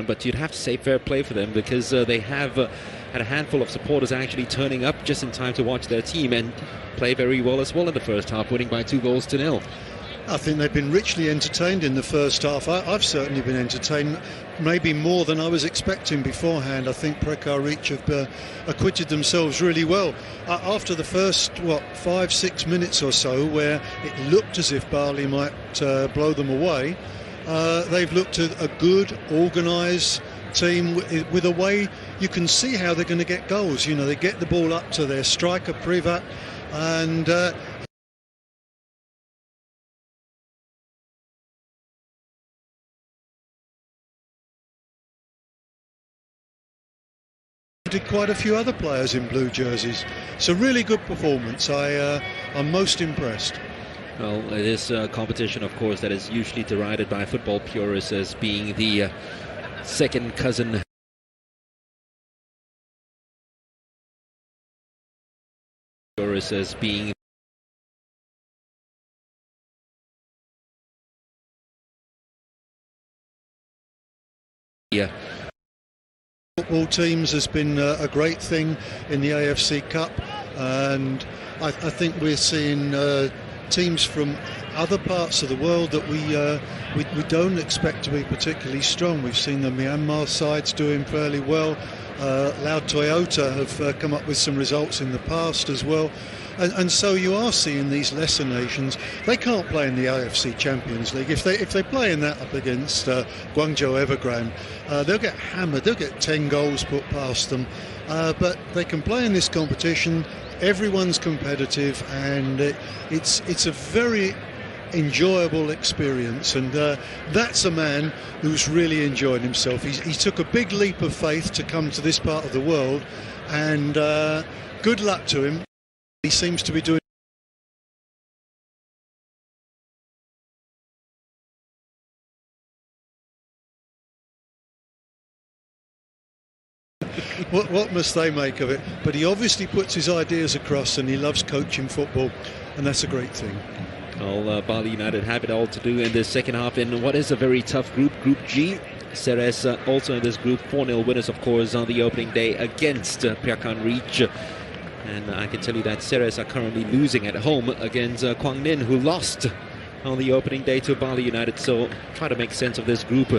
But you'd have to say fair play for them because they have had a handful of supporters actually turning up just in time to watch their team and play very well as well in the first half, winning by 2-0. I think they've been richly entertained in the first half. I've certainly been entertained, maybe more than I was expecting beforehand. I think Reach have acquitted themselves really well. After the first, 5-6 minutes or so, where it looked as if Bali might blow them away, they've looked at a good, organised team with a way you can see how they're going to get goals. You know, they get the ball up to their striker, Privat, and did quite a few other players in blue jerseys. So really good performance. I'm most impressed. Well, it is a competition, of course, that is usually derided by football purists as being the second cousin as being football teams has been a great thing in the AFC Cup, and I think we're seeing teams from other parts of the world that we don't expect to be particularly strong. We've seen the Myanmar sides doing fairly well. Loud Toyota have come up with some results in the past as well. And so you are seeing these lesser nations. They can't play in the AFC Champions League. If they play in that up against Guangzhou Evergrande, they'll get hammered. They'll get 10 goals put past them. But they can play in this competition. Everyone's competitive, and it's a very enjoyable experience, and that's a man who's really enjoying himself. He took a big leap of faith to come to this part of the world, and good luck to him. He seems to be doing what must they make of it? But he obviously puts his ideas across, and he loves coaching football, and that's a great thing. Well, Bali United have it all to do in this second half in what is a very tough group, Group G. Ceres also in this group, 4-0 winners, of course, on the opening day against Piakan Reach. And I can tell you that Ceres are currently losing at home against Quang Ninh, who lost on the opening day to Bali United. So try to make sense of this group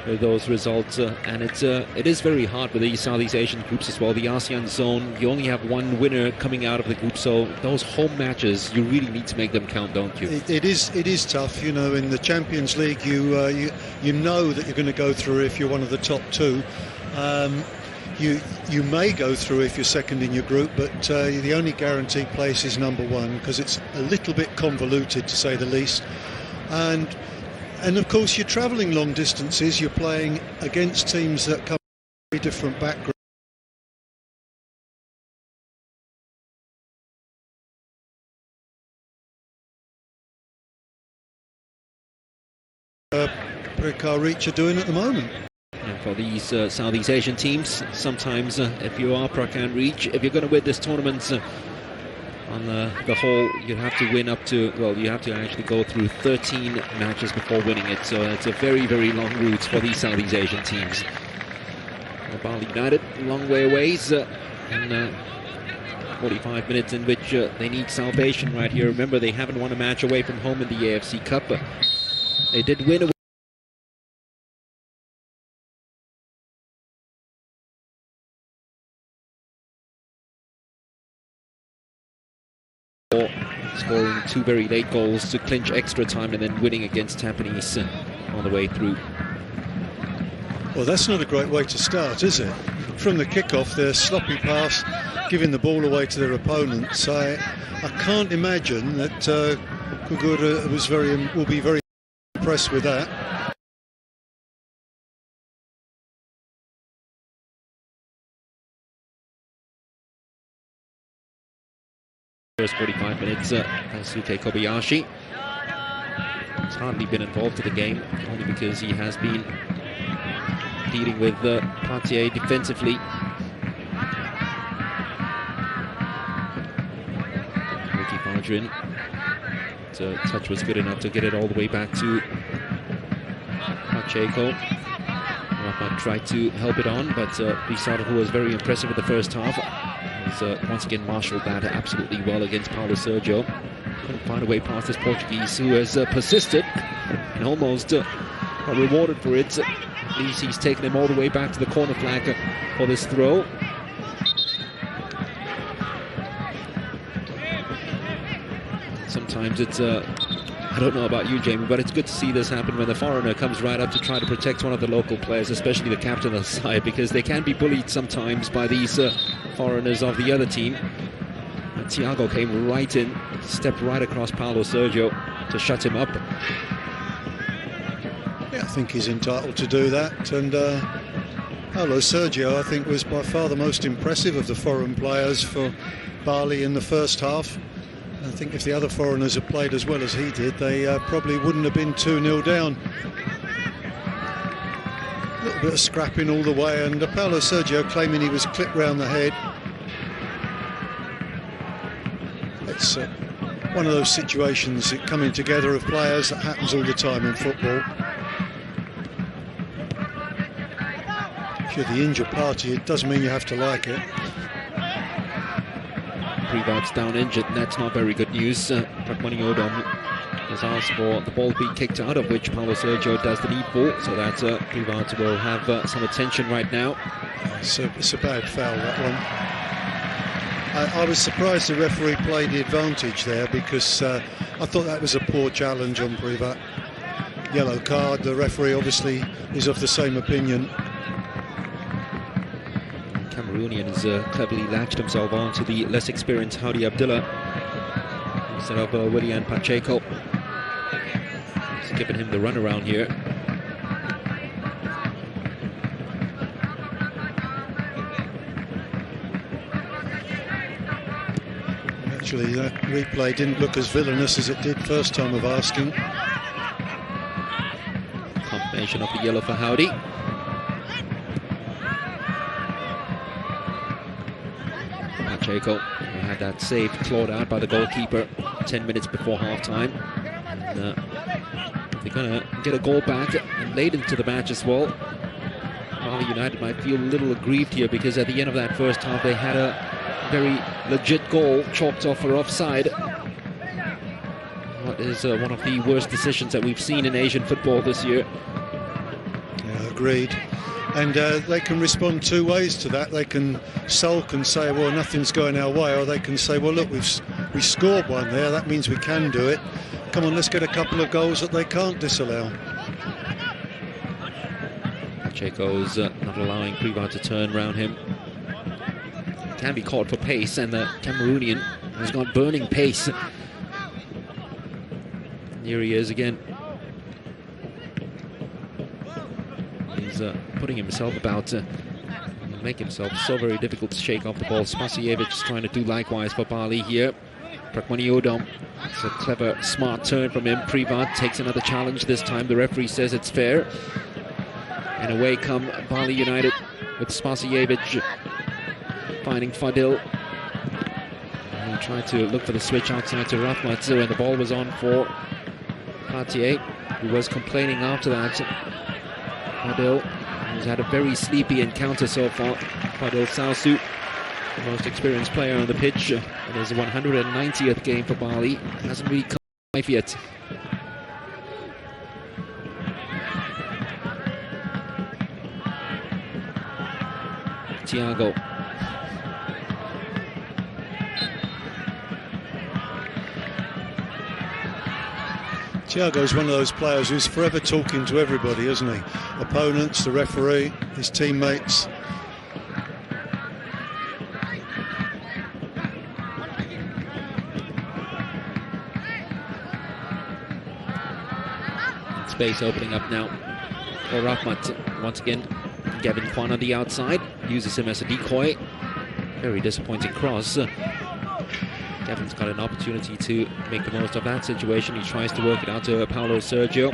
with those results, and it is very hard with these Southeast Asian groups as well. The ASEAN zone, you only have one winner coming out of the group, so those home matches, you really need to make them count, don't you? It is tough. You know, in the Champions League, you know that you're going to go through if you're one of the top two. You may go through if you're second in your group, but the only guaranteed place is number one, because it's a little bit convoluted, to say the least. And of course, you're travelling long distances. You're playing against teams that come from very different backgrounds. Prakan Reach are doing at the moment. And for these Southeast Asian teams, sometimes if you are Prakan Reach, if you're going to win this tournament, on the whole, you have to win up to, well, you have to actually go through 13 matches before winning it. So it's a very, very long route for these Southeast Asian teams. Bali United, a long way away, and 45 minutes in which they need salvation right here. Remember, they haven't won a match away from home in the AFC Cup. They did win away. Scoring two very late goals to clinch extra time, and then winning against Tampines on the way through. Well, that's not a great way to start, is it? From the kickoff, their sloppy pass, giving the ball away to their opponents. I can't imagine that Kugura will be very impressed with that. First 45 minutes, Daisuke Kobayashi has hardly been involved in the game, only because he has been dealing with Platier defensively. Ricky Fardrin, the touch was good enough to get it all the way back to Pacheco. Rafa tried to help it on, but Pizarro, who was very impressive in the first half, once again marshaled that absolutely well against Paulo Sergio. Couldn't find a way past this Portuguese, who has persisted and almost got rewarded for it. At least he's taken him all the way back to the corner flag for this throw. Sometimes it's I don't know about you, Jamie, but it's good to see this happen when the foreigner comes right up to try to protect one of the local players, especially the captain of the side, because they can be bullied sometimes by these foreigners of the other team. And Thiago came right in, stepped right across Paulo Sergio to shut him up. Yeah, I think he's entitled to do that. And Paulo Sergio, I think, was by far the most impressive of the foreign players for Bali in the first half. I think if the other foreigners had played as well as he did, they probably wouldn't have been 2-0 down. A little bit of scrapping all the way, and Paulo Sergio claiming he was clipped round the head. It's one of those situations, coming together of players, that happens all the time in football. If you're the injured party, it doesn't mean you have to like it. Privat's down injured, and that's not very good news. Prakmani Odom has asked for the ball to be kicked out, of which Paulo Sergio does the needful, so that Privat will have some attention right now. It's a bad foul, that one. I was surprised the referee played the advantage there, because I thought that was a poor challenge on Privat. Yellow card. The referee obviously is of the same opinion. Cameroonian has cleverly latched himself on to the less experienced Howdy Abdullah instead of Willian Pacheco. giving him the runaround here. Actually, that replay didn't look as villainous as it did first time of asking. Confirmation of the yellow for Howdy. Pacheco had that save clawed out by the goalkeeper 10 minutes before half-time. And, they're going to get a goal back and late into the match as well. Bali United might feel a little aggrieved here because at the end of that first half they had a very legit goal chalked off for offside. What is one of the worst decisions that we've seen in Asian football this year. Yeah, agreed. And they can respond two ways to that. They can sulk and say, well, nothing's going our way, or they can say, well, look, we scored one there, that means we can do it. Come on, let's get a couple of goals that they can't disallow. Pacheco's not allowing Privat to turn around him. Can be caught for pace, and the Cameroonian has got burning pace. Here he is again. He's putting himself about to make himself so very difficult to shake off the ball. Spasijevic is trying to do likewise for Bali here. Prakmaniodom, it's a clever, smart turn from him. Privat takes another challenge this time. The referee says it's fair. And away come Bali United with Spasijevic finding Fadil. He tried to look for the switch outside to Rahmatzu, and the ball was on for Platier, who was complaining after that. Fadil, who's had a very sleepy encounter so far. Fadil Sausu, the most experienced player on the pitch. It is the 190th game for Bali. Hasn't really come life yet. Thiago. Thiago's one of those players who's forever talking to everybody, isn't he? Opponents, the referee, his teammates. Space opening up now for Rahmat. Once again, Gavin Kwan on the outside, uses him as a decoy. Very disappointing cross. Gavin's got an opportunity to make the most of that situation. He tries to work it out to Paulo Sergio.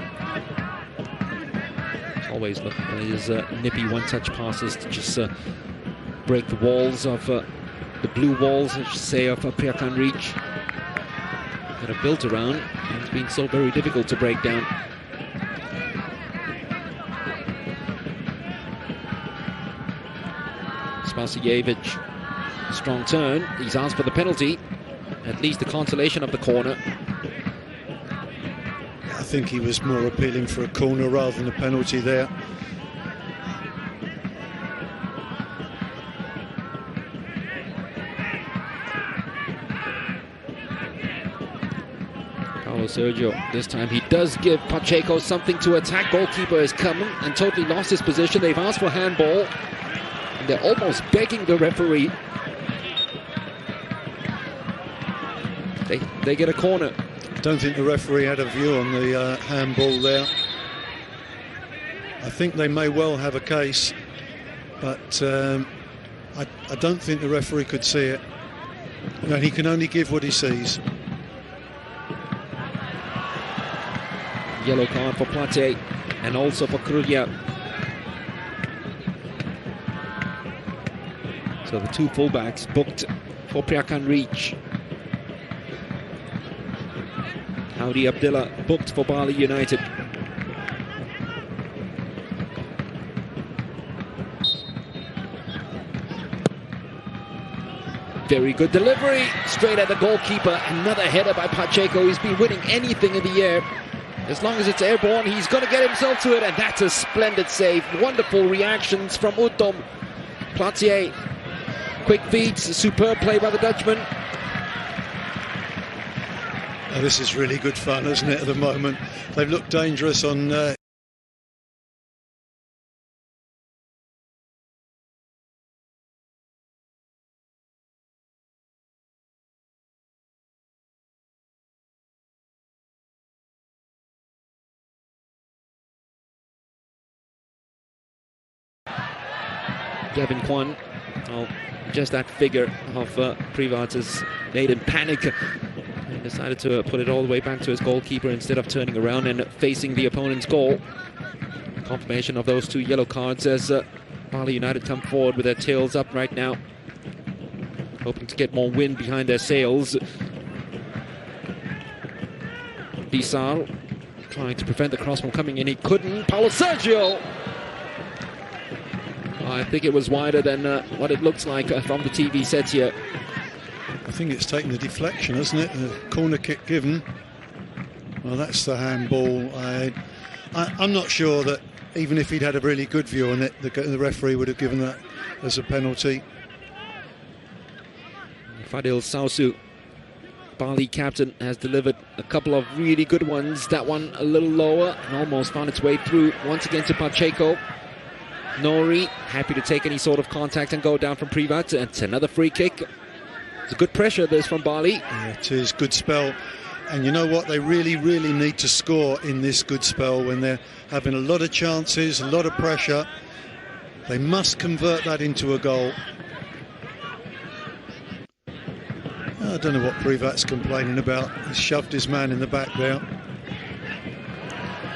Always looking for his nippy one-touch passes to just break the walls of the blue walls, I should say, of Priakan Reach that are built around, and it's been so very difficult to break down. Spasijevic, strong turn. He's asked for the penalty. At least the consolation of the corner. I think he was more appealing for a corner rather than a penalty there. Paulo Sergio, this time he does give Pacheco something to attack. Goalkeeper has come and totally lost his position. They've asked for handball. And they're almost begging the referee. They get a corner. I don't think the referee had a view on the handball there. I think they may well have a case, but I don't think the referee could see it. You know, he can only give what he sees. Yellow card for Plate and also for Krugia. So the two fullbacks booked for Priakan Reach. Howdy Abdullah booked for Bali United. Very good delivery, straight at the goalkeeper. Another header by Pacheco. He's been winning anything in the air. As long as it's airborne, he's going to get himself to it, and that's a splendid save. Wonderful reactions from Utom. Platier, quick feet, superb play by the Dutchman. Oh, this is really good fun, isn't it, at the moment? They've looked dangerous on Gavin Kwan. Oh, just that figure of Privat has made him panic. He decided to put it all the way back to his goalkeeper instead of turning around and facing the opponent's goal. Confirmation of those 2 yellow cards as Bali United come forward with their tails up right now, hoping to get more wind behind their sails. Bisal trying to prevent the cross from coming in. He couldn't. Paulo Sergio! I think it was wider than what it looks like from the TV sets here. I think it's taken the deflection, hasn't it? The corner kick given. Well, that's the handball. I'm not sure that even if he'd had a really good view on it, the referee would have given that as a penalty. Fadil Sausu, Bali captain, has delivered a couple of really good ones. That one a little lower and almost found its way through once again to Pacheco. Nori happy to take any sort of contact and go down from Privat. It's another free kick. It's a good pressure this from Bali. Yeah, it is good spell. And you know what? They really, really need to score in this good spell when they're having a lot of chances, a lot of pressure. They must convert that into a goal. I don't know what Privat's complaining about. He's shoved his man in the back there.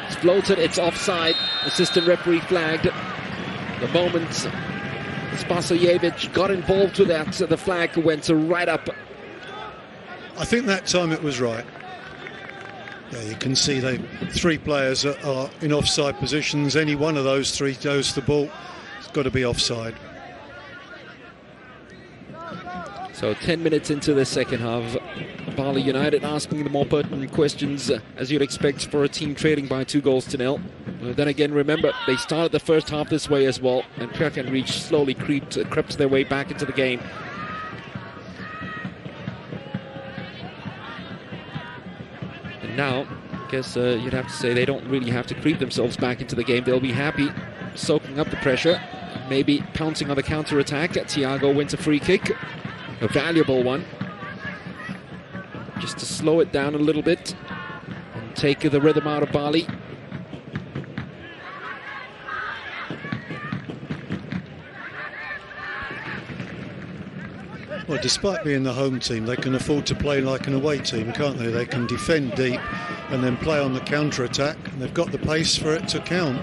It's floated, it's offside. Assistant referee flagged. The moment Spasojevic got involved with that, the flag went right up. I think that time it was right. Yeah, you can see 3 players are in offside positions. Any one of those 3 goes to the ball. It's got to be offside. So 10 minutes into the second half, Bali United asking the more pertinent questions, as you'd expect for a team trailing by 2-0. But then again, remember, they started the first half this way as well, and Rieng Piala slowly crept their way back into the game. And now, I guess you'd have to say they don't really have to creep themselves back into the game. They'll be happy soaking up the pressure, maybe pouncing on the counter-attack. Thiago wins a free kick. A valuable one, just to slow it down a little bit and take the rhythm out of Bali. Well, despite being the home team, they can afford to play like an away team, can't they? They can defend deep and then play on the counter-attack, and they've got the pace for it to count.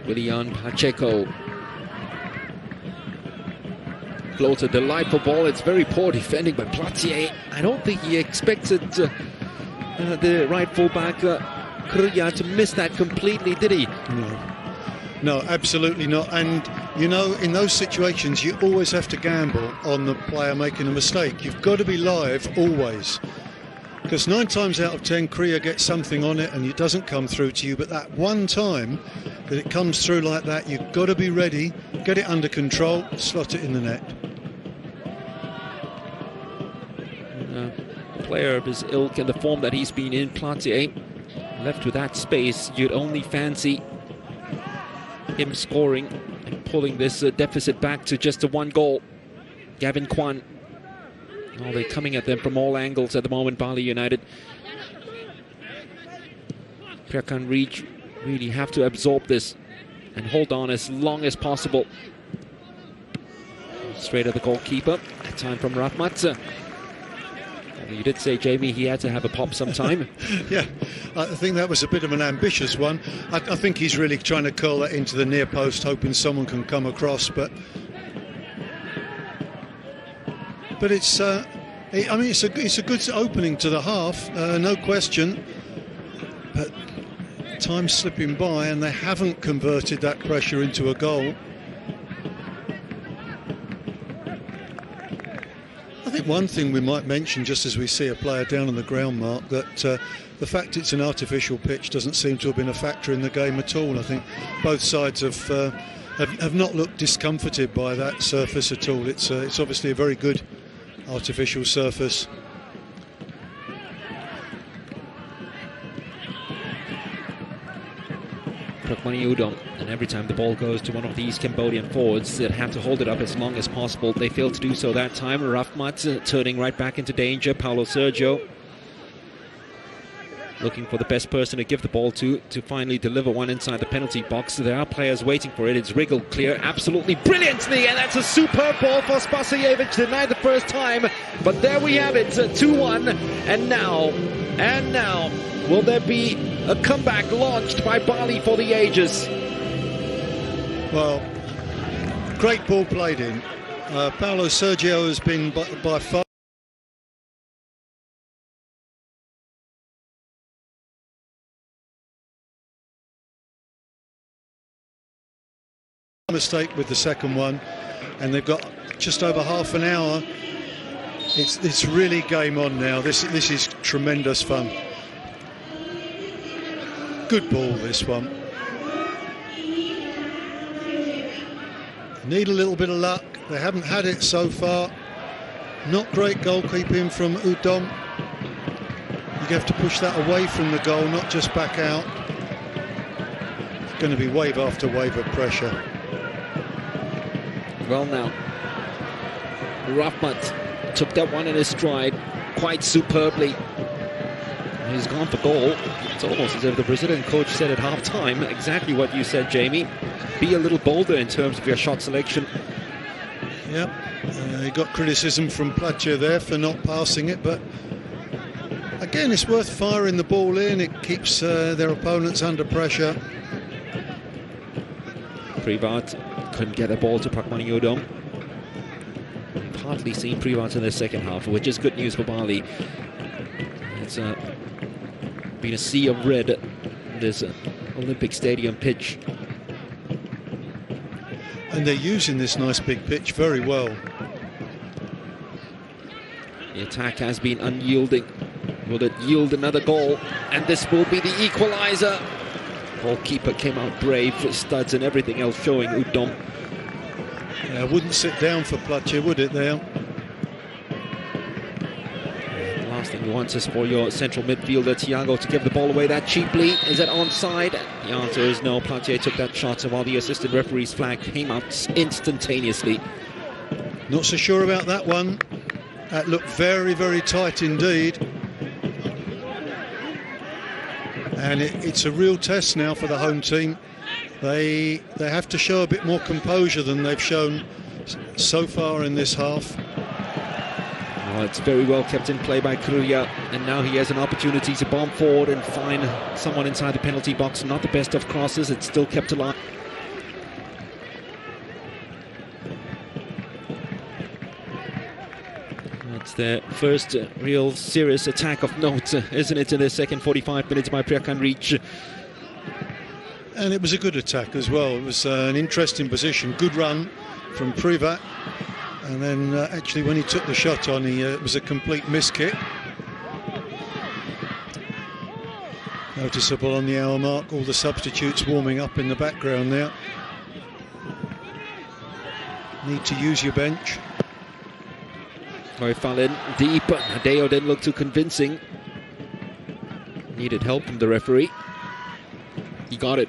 Willian Pacheco. Floats a delightful ball. It's very poor defending by Platier. I don't think he expected the right fullback Kruya to miss that completely, did he? No, absolutely not. And you know, in those situations you always have to gamble on the player making a mistake. You've got to be live always, because 9 times out of 10 Kruya gets something on it and it doesn't come through to you. But that one time that it comes through like that, you've got to be ready, get it under control, slot it in the net. Player of his ilk and the form that he's been in, Platier, left with that space, you'd only fancy him scoring and pulling this deficit back to just a 1 goal. Gavin Kwan. Oh, they're coming at them from all angles at the moment, Bali United. Rieng Piala really have to absorb this and hold on as long as possible. Straight at the goalkeeper. That time from Rahmat. You did say, Jamie, he had to have a pop sometime. Yeah, I think that was a bit of an ambitious one. I think he's really trying to curl that into the near post, hoping someone can come across. But it's, I mean, it's a good opening to the half, no question. But time's slipping by, and they haven't converted that pressure into a goal. I think one thing we might mention, just as we see a player down on the ground, Mark, that the fact it's an artificial pitch doesn't seem to have been a factor in the game at all. I think both sides have not looked discomforted by that surface at all. It's obviously a very good artificial surface. Prokmani Udom, and every time the ball goes to one of these Cambodian forwards, they'd have to hold it up as long as possible. They failed to do so that time. Rahmat turning right back into danger. Paulo Sergio. looking for the best person to give the ball to finally deliver one inside the penalty box. There are players waiting for it. It's wriggled clear absolutely brilliantly, and that's a superb ball for Spasajevic, denied the first time, but there we have it, 2-1. And now will there be a comeback launched by Bali for the ages? Well, great ball played in. Paulo Sergio has been by far mistake with the second one, and they've got just over half an hour. It's really game on now. This is tremendous fun. Good ball, this one. Need a little bit of luck. They haven't had it so far. Not great goalkeeping from Udom. You have to push that away from the goal, not just back out. It's going to be wave after wave of pressure. Well, now Rahmat took that one in his stride quite superbly. He's gone for goal. It's almost as if the Brazilian coach said at half-time exactly what you said, Jamie. Be a little bolder in terms of your shot selection. Yep, he got criticism from Platje there for not passing it, but again, it's worth firing the ball in. It keeps their opponents under pressure. Privat couldn't get a ball to Prakmani Udom. We've hardly seen Privat in the second half, which is good news for Bali. It's been a sea of red in this Olympic Stadium pitch. And they're using this nice big pitch very well. The attack has been unyielding. Will it yield another goal? And this will be the equaliser. Goalkeeper came out brave, studs and everything else showing Udom. Yeah, wouldn't sit down for Platje, would it there? The last thing you want is for your central midfielder Thiago to give the ball away that cheaply. Is it onside? The answer is no. Platje took that shot, while the assistant referee's flag came out instantaneously. Not so sure about that one. That looked very, very tight indeed. And it's a real test now for the home team. They have to show a bit more composure than they've shown so far in this half. Well, it's very well kept in play by Kruya, and now he has an opportunity to bomb forward and find someone inside the penalty box. Not the best of crosses, it's still kept alive. It's their first real serious attack of note, isn't it, in the second 45 minutes by Priyakan Reach. And it was a good attack as well. It was an interesting position, good run from Privat. And then actually when he took the shot on, it was a complete miskick. Noticeable on the hour mark, all the substitutes warming up in the background there. Need to use your bench. He fell in deep, but Nadeo didn't look too convincing. Needed help from the referee. He got it.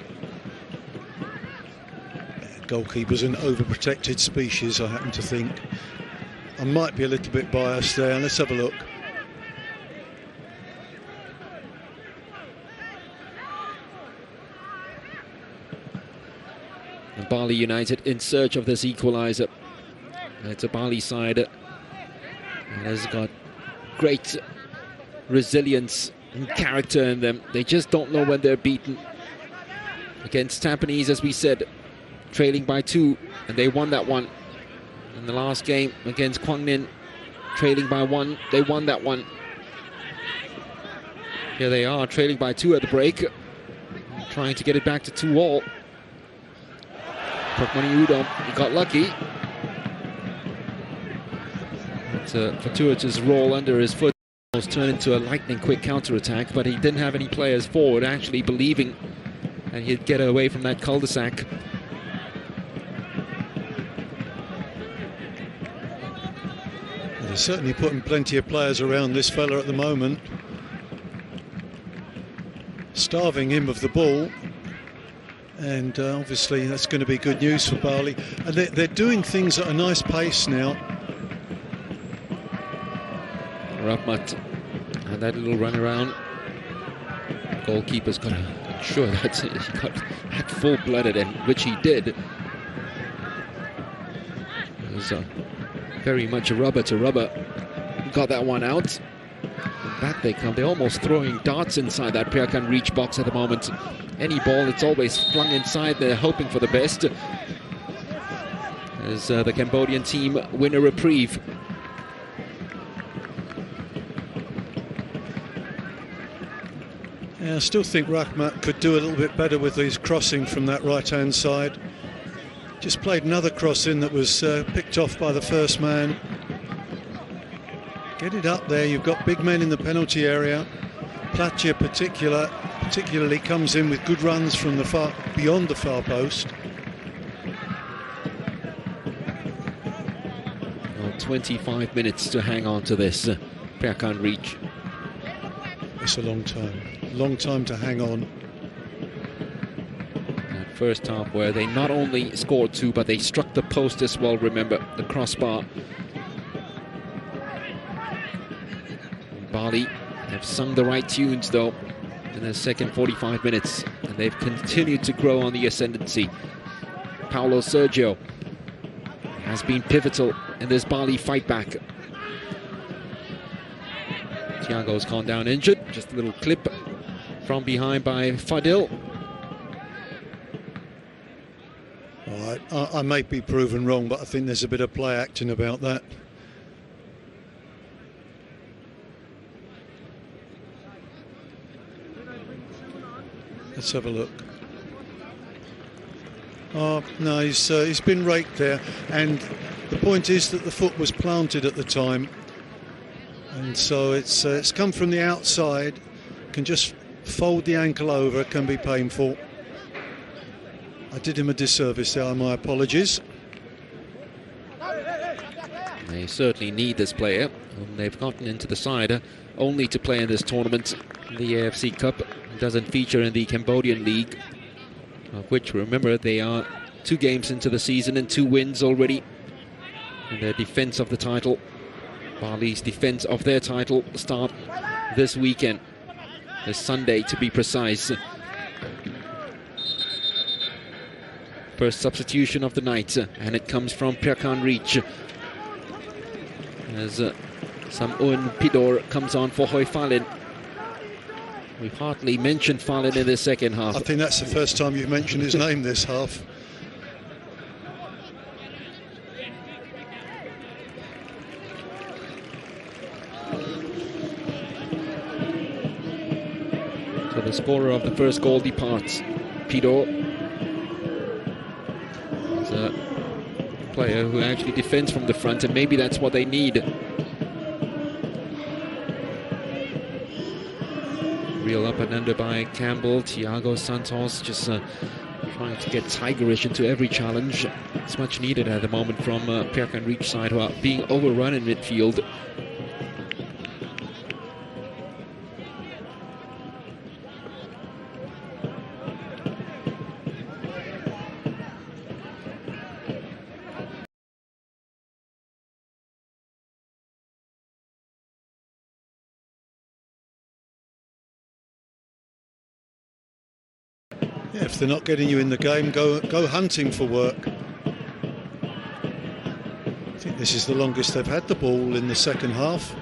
Goalkeeper's an overprotected species, I happen to think. I might be a little bit biased there. Let's have a look. And Bali United in search of this equaliser. It's a Bali side that has got great resilience and character in them. They just don't know when they're beaten. Against Tampines, as we said, trailing by 2, and they won that one. In the last game against Quang Ninh, trailing by 1, they won that one. Here they are, trailing by 2 at the break, trying to get it back to 2-all. Prakmani Udom, he got lucky. It's a fortuitous roll under his foot. Almost turned into a lightning quick counter-attack, but he didn't have any players forward actually believing that he'd get away from that cul-de-sac. They're certainly putting plenty of players around this fella at the moment, starving him of the ball, and obviously that's going to be good news for Bali. And they're doing things at a nice pace now. Rahmat and that little run around. goalkeeper's got to ensure that he got full-blooded, and which he did. It was very much a rubber to rubber. Got that one out. And back they come. They're almost throwing darts inside that Piakan reach box at the moment. Any ball, it's always flung inside. They're hoping for the best. As the Cambodian team win a reprieve. Yeah, I still think Rahmat could do a little bit better with his crossing from that right-hand side. Just played another cross in that was picked off by the first man. Get it up there. You've got big men in the penalty area. Platia particularly comes in with good runs from the beyond the far post. 25 minutes to hang on to this Piakan reach. It's a long time to hang on. That first half where they not only scored 2, but they struck the post as well. Remember, the crossbar. Bali have sung the right tunes though in the second 45 minutes, and they've continued to grow on the ascendancy. Paulo Sergio has been pivotal in this Bali fight back. Thiago's gone down injured. Just a little clip from behind by Fadil. All right, I may be proven wrong, but I think there's a bit of play acting about that. Let's have a look. Oh, no, he's been raked there, and the point is that the foot was planted at the time, and so it's come from the outside, can just fold the ankle over, can be painful. I did him a disservice there, my apologies. They certainly need this player, whom they've gotten into the side only to play in this tournament. The AFC Cup doesn't feature in the Cambodian League, of which, remember, they are 2 games into the season and 2 wins already in their defense of the title. Bali's defense of their title start this weekend, this Sunday to be precise. First substitution of the night, and it comes from Piakan reach as Samun Pidor comes on for Hoi Falin. We've hardly mentioned Falin in the second half. I think that's the first time you've mentioned his name this half. So the scorer of the first goal departs. Pidor is a player who actually defends from the front, and maybe that's what they need. Real up and under by Campbell. Thiago Santos just trying to get tigerish into every challenge. It's much needed at the moment from Piakan reach side, who are being overrun in midfield. Yeah, if they're not getting you in the game, go hunting for work. I think this is the longest they've had the ball in the second half.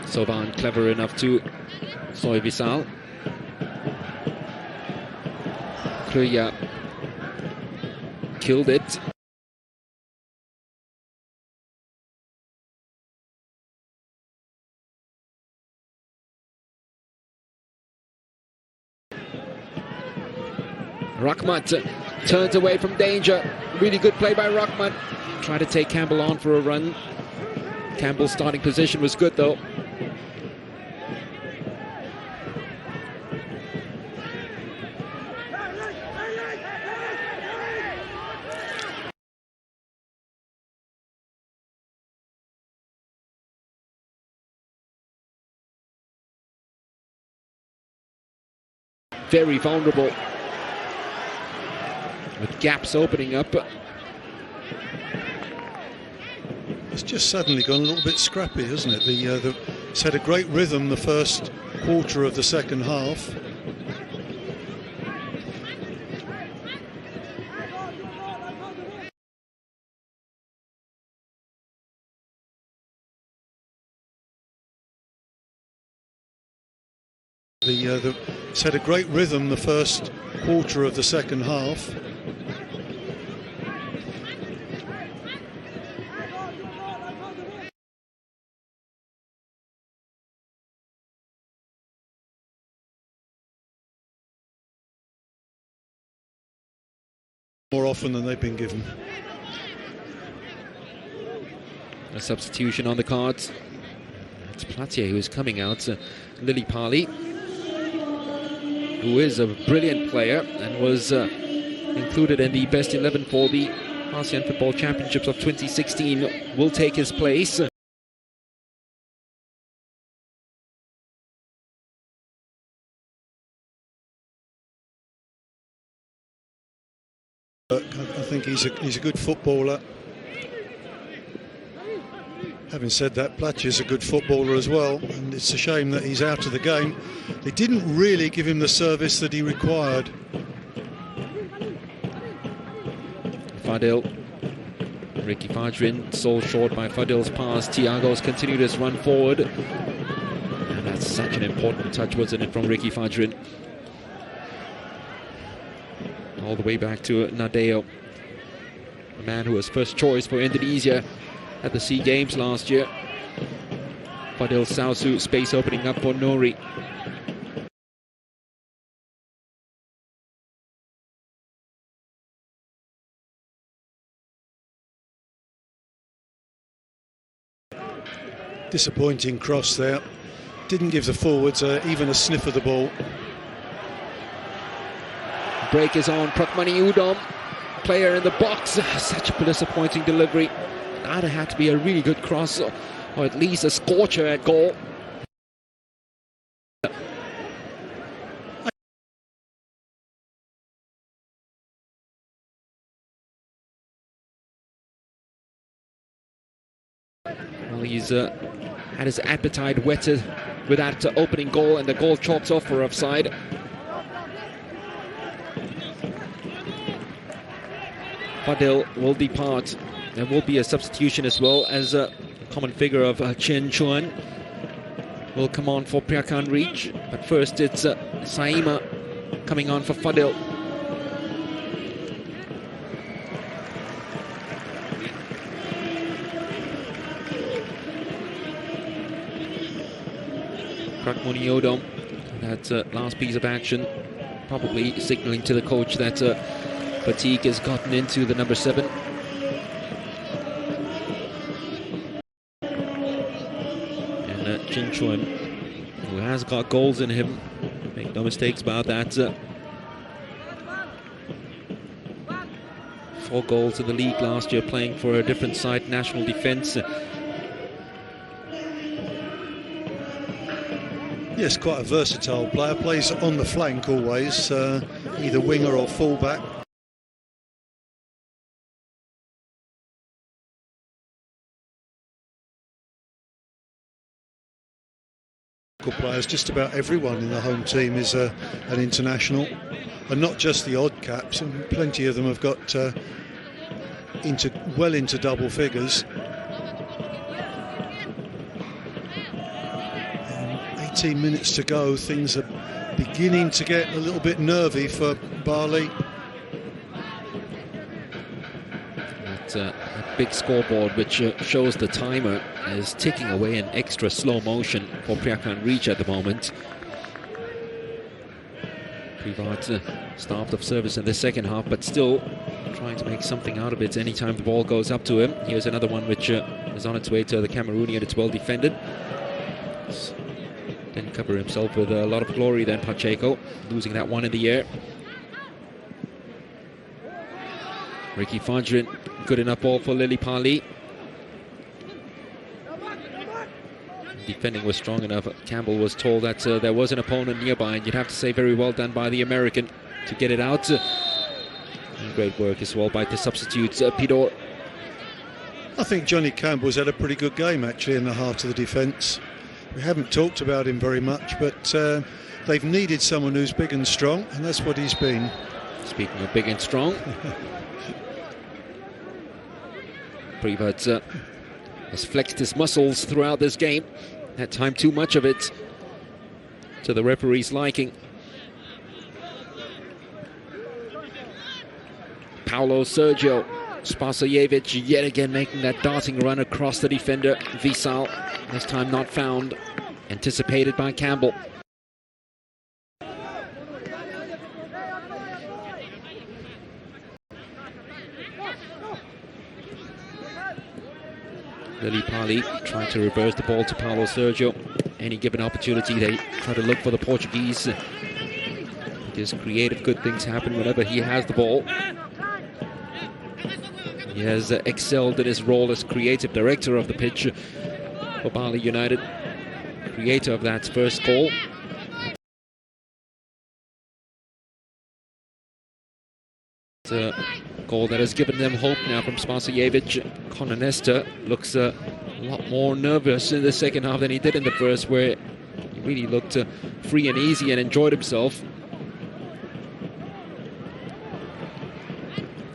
Soban clever enough to Soy Visal. Kruya killed it. Rahmat turns away from danger. Really good play by Rahmat. Tried to take Campbell on for a run. Campbell's starting position was good though. Very vulnerable, with gaps opening up. It's just suddenly gone a little bit scrappy, hasn't it? It's had a great rhythm the first quarter of the second half. It's had a great rhythm the first quarter of the second half. More often than they've been given. A substitution on the cards. It's Platier who's coming out. Lily Pali, who is a brilliant player and was included in the best 11 for the ASEAN Football Championships of 2016, will take his place. I think he's a good footballer. Having said that, Platcher's a good footballer as well, and it's a shame that he's out of the game. They didn't really give him the service that he required. Fadil, Ricky Fajrin, sold short by Fadil's pass. Thiago's continued his run forward, and that's such an important touch, wasn't it, from Ricky Fajrin? All the way back to Nadeo, a man who was first choice for Indonesia at the SEA Games last year. Fadil Sausu, space opening up for Nori. Disappointing cross there. Didn't give the forwards even a sniff of the ball. Break is on. Prakmani Udom, player in the box. Such a disappointing delivery. Either had to be a really good cross or at least a scorcher at goal. Well, he's had his appetite whetted with that opening goal, and the goal chalks off for offside. Fadil will depart. There will be a substitution as well, as a common figure of Chen Chuan will come on for Priakan Reach. But first it's Saima coming on for Fadil. Prakmani Udom, that last piece of action, probably signaling to the coach that fatigue has gotten into the number 7. Chen Chuan, who has got goals in him, make no mistakes about that. 4 goals in the league last year, playing for a different side, National Defence. Yes, quite a versatile player. Plays on the flank always, either winger or fullback. Players, just about everyone in the home team is an international, and not just the odd caps, and plenty of them have got well into double figures. 18 minutes to go, things are beginning to get a little bit nervy for Bali. That big scoreboard, which shows the timer, is ticking away in extra slow motion for Priakan Reach at the moment. Privat starved of service in the second half, but still trying to make something out of it anytime the ball goes up to him. Here's another one which is on its way to the Cameroonian. It's well defended. Didn't cover himself with a lot of glory then, Pacheco, losing that one in the air. Ricky Fajrin, good enough ball for Lily Pali. Defending was strong enough. Campbell was told that there was an opponent nearby, and you'd have to say very well done by the American to get it out. And great work as well by the substitutes, Pidor. I think Johnny Campbell's had a pretty good game actually in the heart of the defence. We haven't talked about him very much, but they've needed someone who's big and strong, and that's what he's been. Speaking of big and strong, Privat has flexed his muscles throughout this game. At time, too much of it to the referee's liking. Paulo Sergio Spasojevic yet again making that darting run across the defender. Visal, this time not found. Anticipated by Campbell. Lily Pali trying to reverse the ball to Paulo Sergio. Any given opportunity, they try to look for the Portuguese. Because creative good things happen whenever he has the ball. He has excelled in his role as creative director of the pitch for Bali United. Creator of that first goal. It's a goal that has given them hope now from Spasojevic. Conor Nesta looks a lot more nervous in the second half than he did in the first, where he really looked free and easy and enjoyed himself.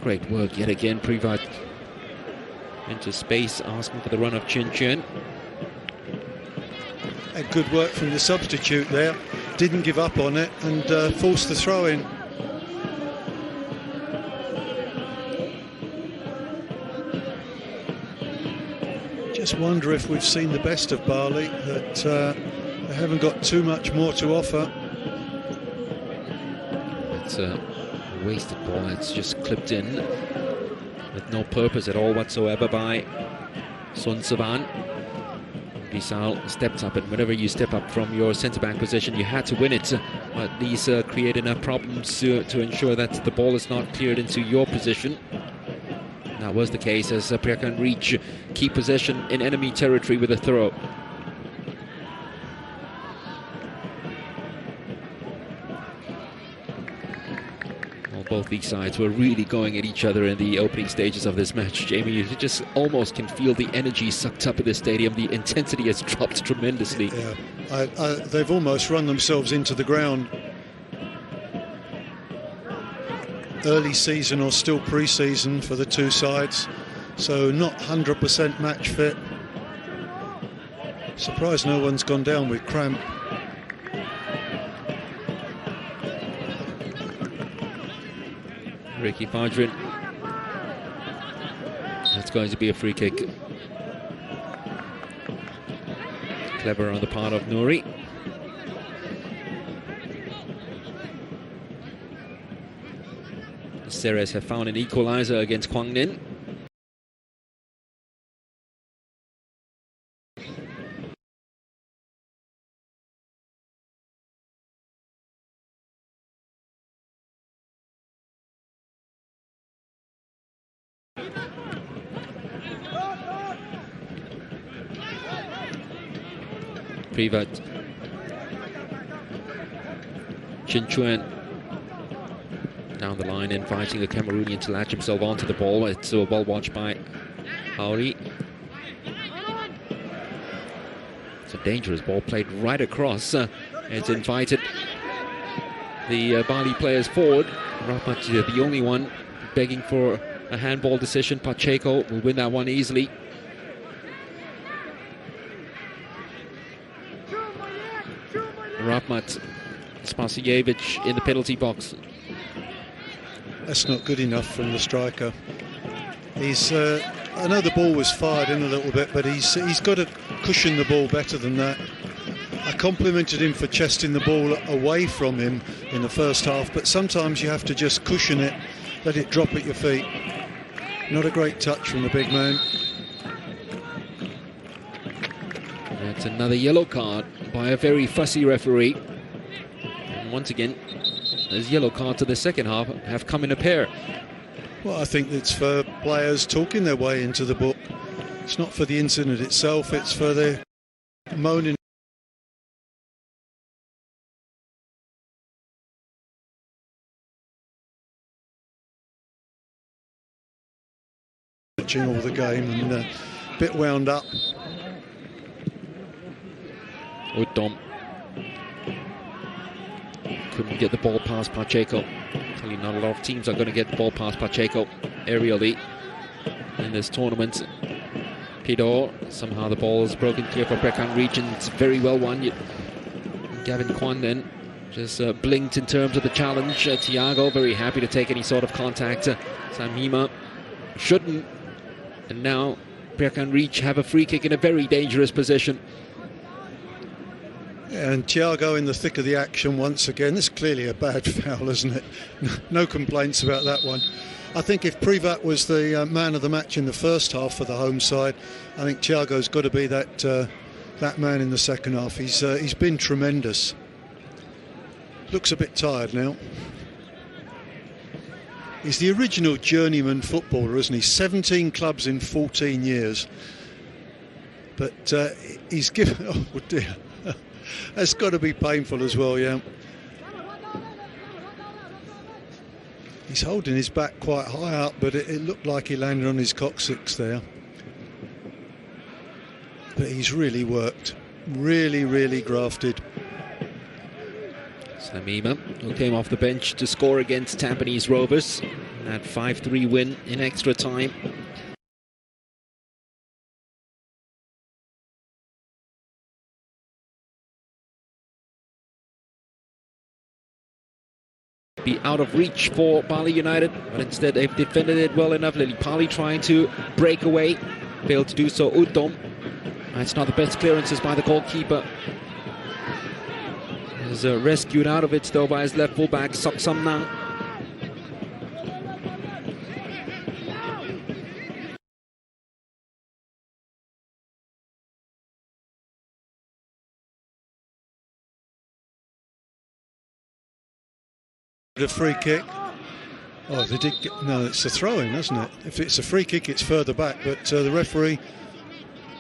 Great work yet again. Privat into space, asking for the run of Chin Chin. Had good work from the substitute there. Didn't give up on it and forced the throw in. Just wonder if we've seen the best of Bali, that they haven't got too much more to offer. It's a wasted ball. It's just clipped in with no purpose at all whatsoever by Sun Savan. Visal stepped up, and whenever you step up from your centre-back position, you had to win it. But these create enough problems to ensure that the ball is not cleared into your position. That was the case as Priakan reach key possession in enemy territory with a throw. Well, both these sides were really going at each other in the opening stages of this match. Jamie, you just almost can feel the energy sucked up in the stadium. The intensity has dropped tremendously. Yeah, they've almost run themselves into the ground. Early season or still pre-season for the two sides, so not 100% match fit. Surprised no one's gone down with cramp. Ricky Fajrin. That's going to be a free kick. Clever on the part of Nouri. Ceres have found an equalizer against Quang Ninh. Privat. Chin Chuan down the line, inviting the Cameroonian to latch himself onto the ball. It's well watched by Hauri. It's a dangerous ball played right across. It's invited the Bali players forward. Rahmat, the only one begging for a handball decision. Pacheco will win that one easily. Rahmat, Spasojevic in the penalty box. That's not good enough from the striker. He's I know the ball was fired in a little bit, but he's got to cushion the ball better than that. I complimented him for chesting the ball away from him in the first half, but sometimes you have to just cushion it, let it drop at your feet. Not a great touch from the big man. That's another yellow card by a very fussy referee. And once again, those yellow cards to the second half have come in a pair. Well, I think it's for players talking their way into the book. It's not for the incident itself, it's for the moaning. All the game and a bit wound up. Udom couldn't get the ball past Pacheco. Tell you, not a lot of teams are going to get the ball past Pacheco aerially in this tournament. Pidor, somehow the ball is broken clear for Brecon Region. It's very well won. Gavin Kwan then just blinked in terms of the challenge. Thiago very happy to take any sort of contact. Samima shouldn't. And now Brecon Reach have a free kick in a very dangerous position. Yeah, and Thiago in the thick of the action once again. This is clearly a bad foul, isn't it? No complaints about that one. I think if Privat was the man of the match in the first half for the home side, I think Thiago's got to be that man in the second half. He's been tremendous. Looks a bit tired now. He's the original journeyman footballer, isn't he? 17 clubs in 14 years. But he's given... Oh, dear. That's got to be painful as well, yeah. He's holding his back quite high up, but it looked like he landed on his coccyx there. But he's really worked. Really, really grafted. Samima, who came off the bench to score against Tampines Rovers. That 5-3 win in extra time. Be out of reach for Bali United, but instead they've defended it well enough. Lily Pali trying to break away, failed to do so. Udom, that's not the best clearances by the goalkeeper. Is rescued out of it though by his left fullback Sok Sam Nang. The free kick. Oh, they did get, no, it's a throw-in, isn't it? If it's a free kick, it's further back, but the referee,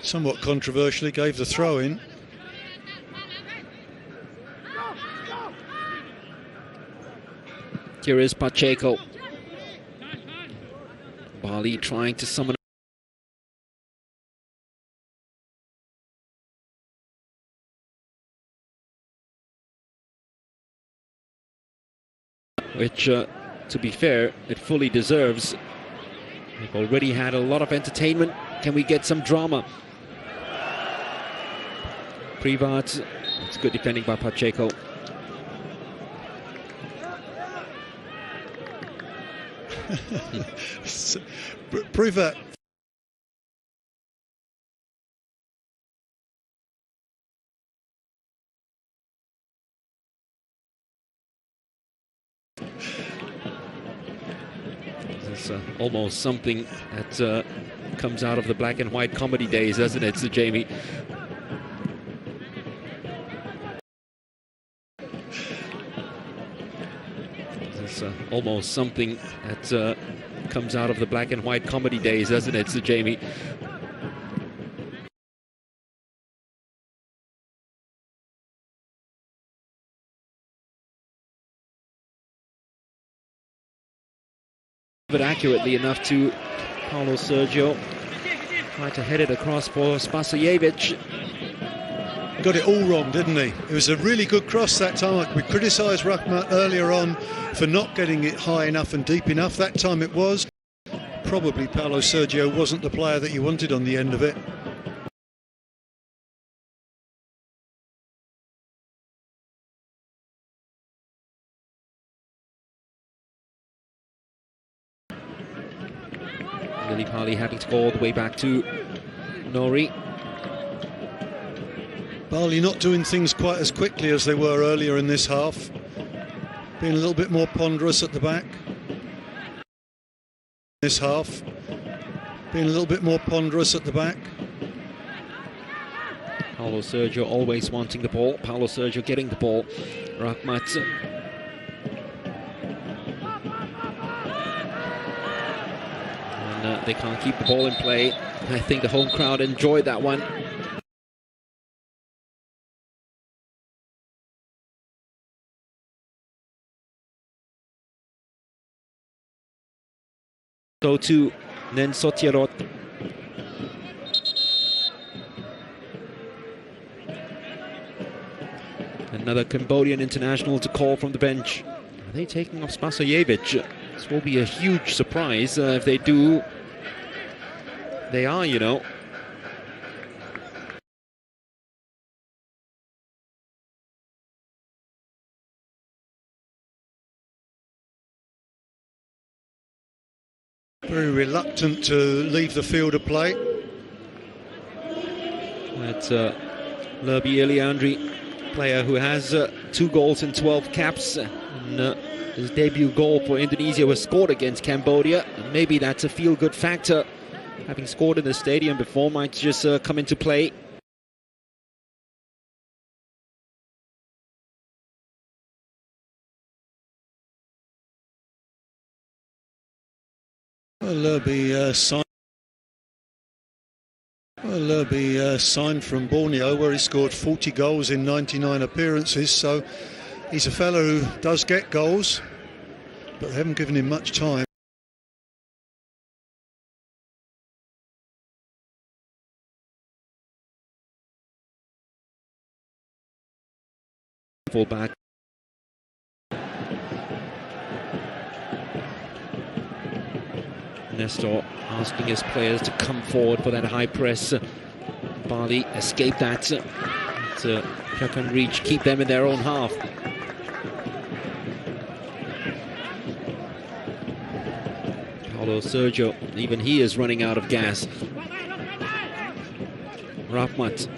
somewhat controversially, gave the throw-in. Here is Pacheco. Bali trying to summon, which, to be fair, it fully deserves. We've already had a lot of entertainment. Can we get some drama? Privat, it's good defending by Pacheco. Privat. It's almost something that comes out of the black and white comedy days, doesn't it, Sir Jamie? It's almost something that comes out of the black and white comedy days, doesn't it, Sir Jamie? But accurately enough to Paulo Sergio. Tried to head it across for Spasojevic. Got it all wrong, didn't he? It was a really good cross that time. We criticised Rahmat earlier on for not getting it high enough and deep enough. That time it was. Probably Paulo Sergio wasn't the player that you wanted on the end of it. Lily Pali having to go all the way back to Nori. Bali not doing things quite as quickly as they were earlier in this half. Being a little bit more ponderous at the back. This half. Being a little bit more ponderous at the back. Paulo Sergio always wanting the ball. Paulo Sergio getting the ball. Rahmat. And they can't keep the ball in play. I think the home crowd enjoyed that one. So to Nen Sotiarot. Another Cambodian international to call from the bench. Are they taking off Spasojevic? This will be a huge surprise if they do. They are, you know. Very reluctant to leave the field of play. That's Lerby Iliandri, player who has 2 goals in 12 caps. And his debut goal for Indonesia was scored against Cambodia. And maybe that's a feel-good factor. Having scored in the stadium before might just come into play. Lerby signed from Borneo, where he scored 40 goals in 99 appearances, so he's a fellow who does get goals, but they haven't given him much time. Fullback. Nestor asking his players to come forward for that high press. Bali escaped that. Can reach, keep them in their own half. Although Sergio, even he is running out of gas. Rahmat.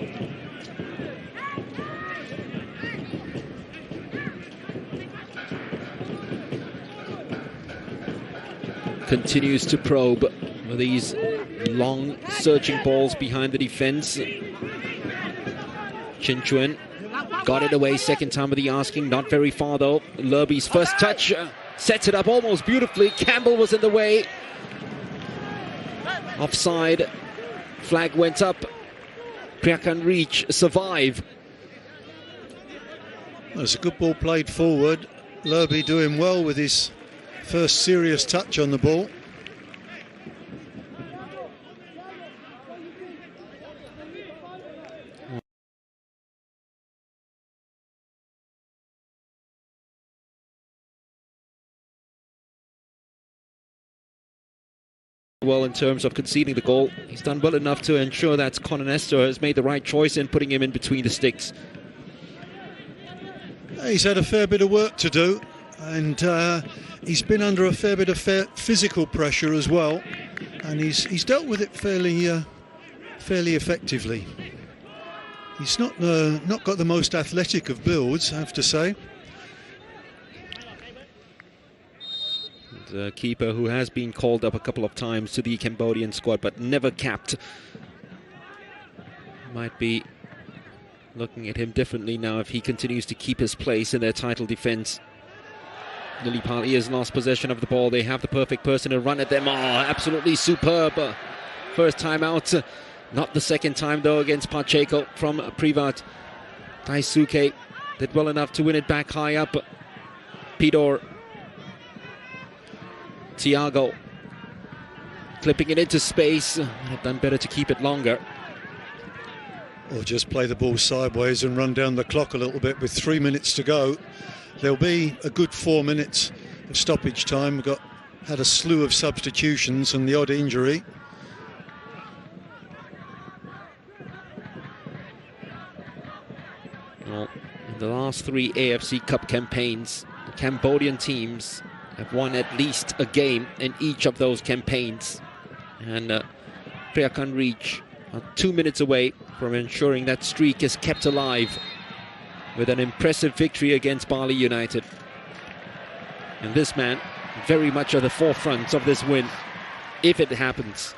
Continues to probe with these long searching balls behind the defense. Chin Chuen got it away second time of the asking, not very far though. Lerby's first touch sets it up almost beautifully. Campbell was in the way. Offside. Flag went up. Priakan reach, survive. There's a good ball played forward. Lerby doing well with his first serious touch on the ball. Well, in terms of conceding the goal, he's done well enough to ensure that Conor Nestor has made the right choice in putting him in between the sticks. He's had a fair bit of work to do, and he's been under a fair bit of physical pressure as well, and he's dealt with it fairly effectively. He's not got the most athletic of builds, I have to say. The keeper who has been called up a couple of times to the Cambodian squad but never capped. Might be looking at him differently now if he continues to keep his place in their title defense. Lillipali has lost possession of the ball. They have the perfect person to run at them. Oh, absolutely superb. First time out. Not the second time though against Pacheco from Privat. Daisuke did well enough to win it back high up. Pidor. Thiago clipping it into space. Have done better to keep it longer. Or just play the ball sideways and run down the clock a little bit with 3 minutes to go. There'll be a good 4 minutes of stoppage time. We've had a slew of substitutions and the odd injury. Well, in the last 3 AFC Cup campaigns, the Cambodian teams have won at least a game in each of those campaigns. And Priakan Reach are 2 minutes away from ensuring that streak is kept alive with an impressive victory against Bali United. And this man very much at the forefront of this win, if it happens.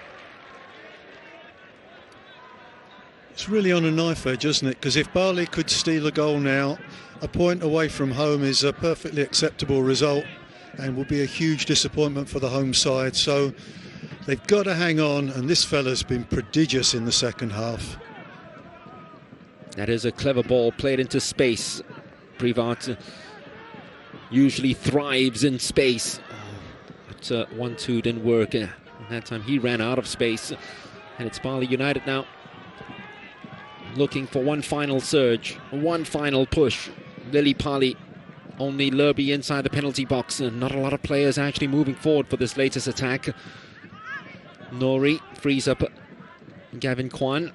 It's really on a knife edge, isn't it? Because if Bali could steal a goal now, a point away from home is a perfectly acceptable result and will be a huge disappointment for the home side. So they've got to hang on, and this fella's been prodigious in the second half. That is a clever ball played into space. Privat usually thrives in space. But 1-2 didn't work. And that time he ran out of space. And it's Bali United now looking for one final surge, one final push. Lily Pali. Only Lerby inside the penalty box. Not a lot of players actually moving forward for this latest attack. Nori frees up Gavin Kwan.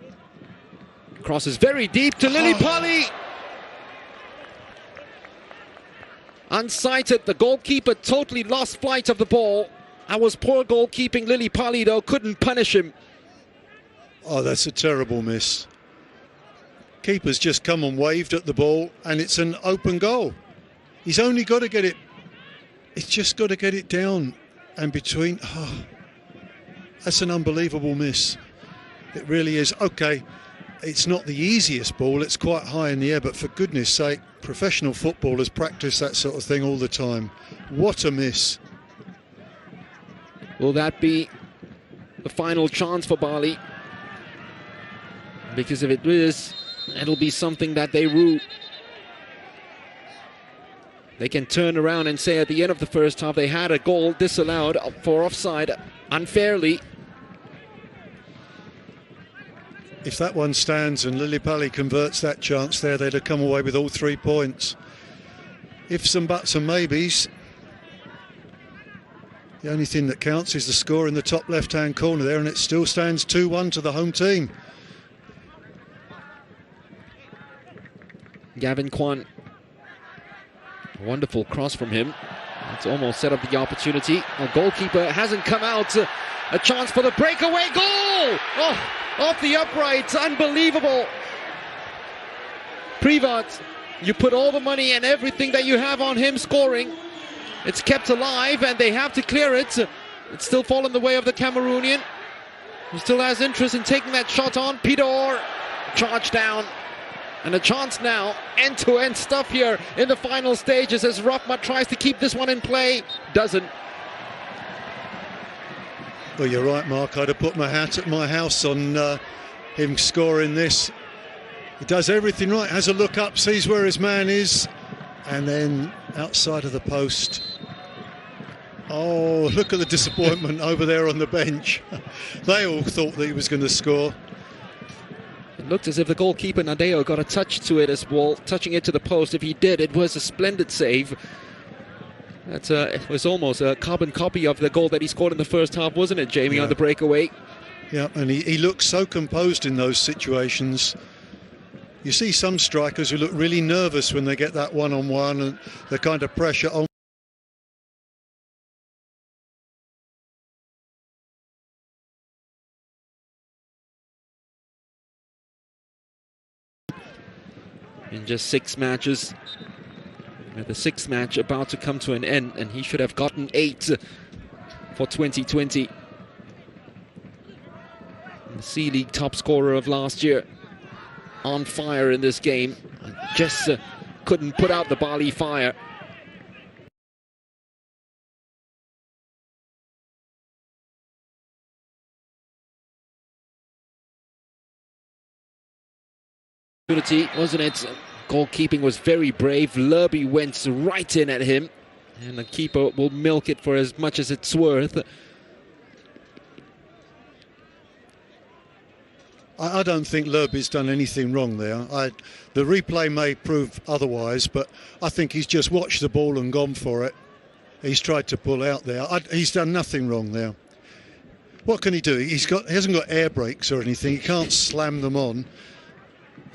Crosses very deep to Lily Pali. Unsighted. The goalkeeper totally lost flight of the ball. That was poor goalkeeping. Lily Pali, though, couldn't punish him. Oh, that's a terrible miss. Keeper's just come and waved at the ball, and it's an open goal. He's only got to get it. It's just got to get it down and between. Oh, that's an unbelievable miss. It really is. Okay, it's not the easiest ball. It's quite high in the air, but for goodness sake, professional footballers practice that sort of thing all the time. What a miss. Will that be the final chance for Bali? Because if it is, it'll be something that they rue. They can turn around and say at the end of the first half they had a goal disallowed for offside unfairly. If that one stands and Lily Pali converts that chance there, they'd have come away with all 3 points. Ifs and buts and maybes. The only thing that counts is the score in the top left-hand corner there, and it still stands 2-1 to the home team. Gavin Kwan. A wonderful cross from him. It's almost set up the opportunity. A goalkeeper hasn't come out. A chance for the breakaway goal! Oh, off the uprights. Unbelievable. Privat, you put all the money and everything that you have on him scoring. It's kept alive and they have to clear it. It's still fallen the way of the Cameroonian, who still has interest in taking that shot on. Pidor, charge down. And a chance now, end-to-end stuff here in the final stages as Rahmat tries to keep this one in play. Doesn't. Well, you're right, Mark. I'd have put my hat at my house on him scoring this. He does everything right, has a look up, sees where his man is, and then outside of the post. Oh, look at the disappointment over there on the bench. They all thought that he was going to score. It looked as if the goalkeeper Nadeo got a touch to it as well, touching it to the post. If he did, it was a splendid save. It was almost a carbon copy of the goal that he scored in the first half, wasn't it, Jamie, on the breakaway? Yeah, and he looks so composed in those situations. You see some strikers who look really nervous when they get that one-on-one and the kind of pressure on. In just 6 matches, with the 6th match about to come to an end, and he should have gotten 8 for 2020. The C-League top scorer of last year, on fire in this game, just couldn't put out the Bali fire. Wasn't it? Goalkeeping was very brave. Lerby went right in at him, and the keeper will milk it for as much as it's worth. I don't think Lerby's done anything wrong there. The replay may prove otherwise, but I think he's just watched the ball and gone for it. He's tried to pull out there. He's done nothing wrong there. What can he do? He hasn't got air brakes or anything. He can't slam them on.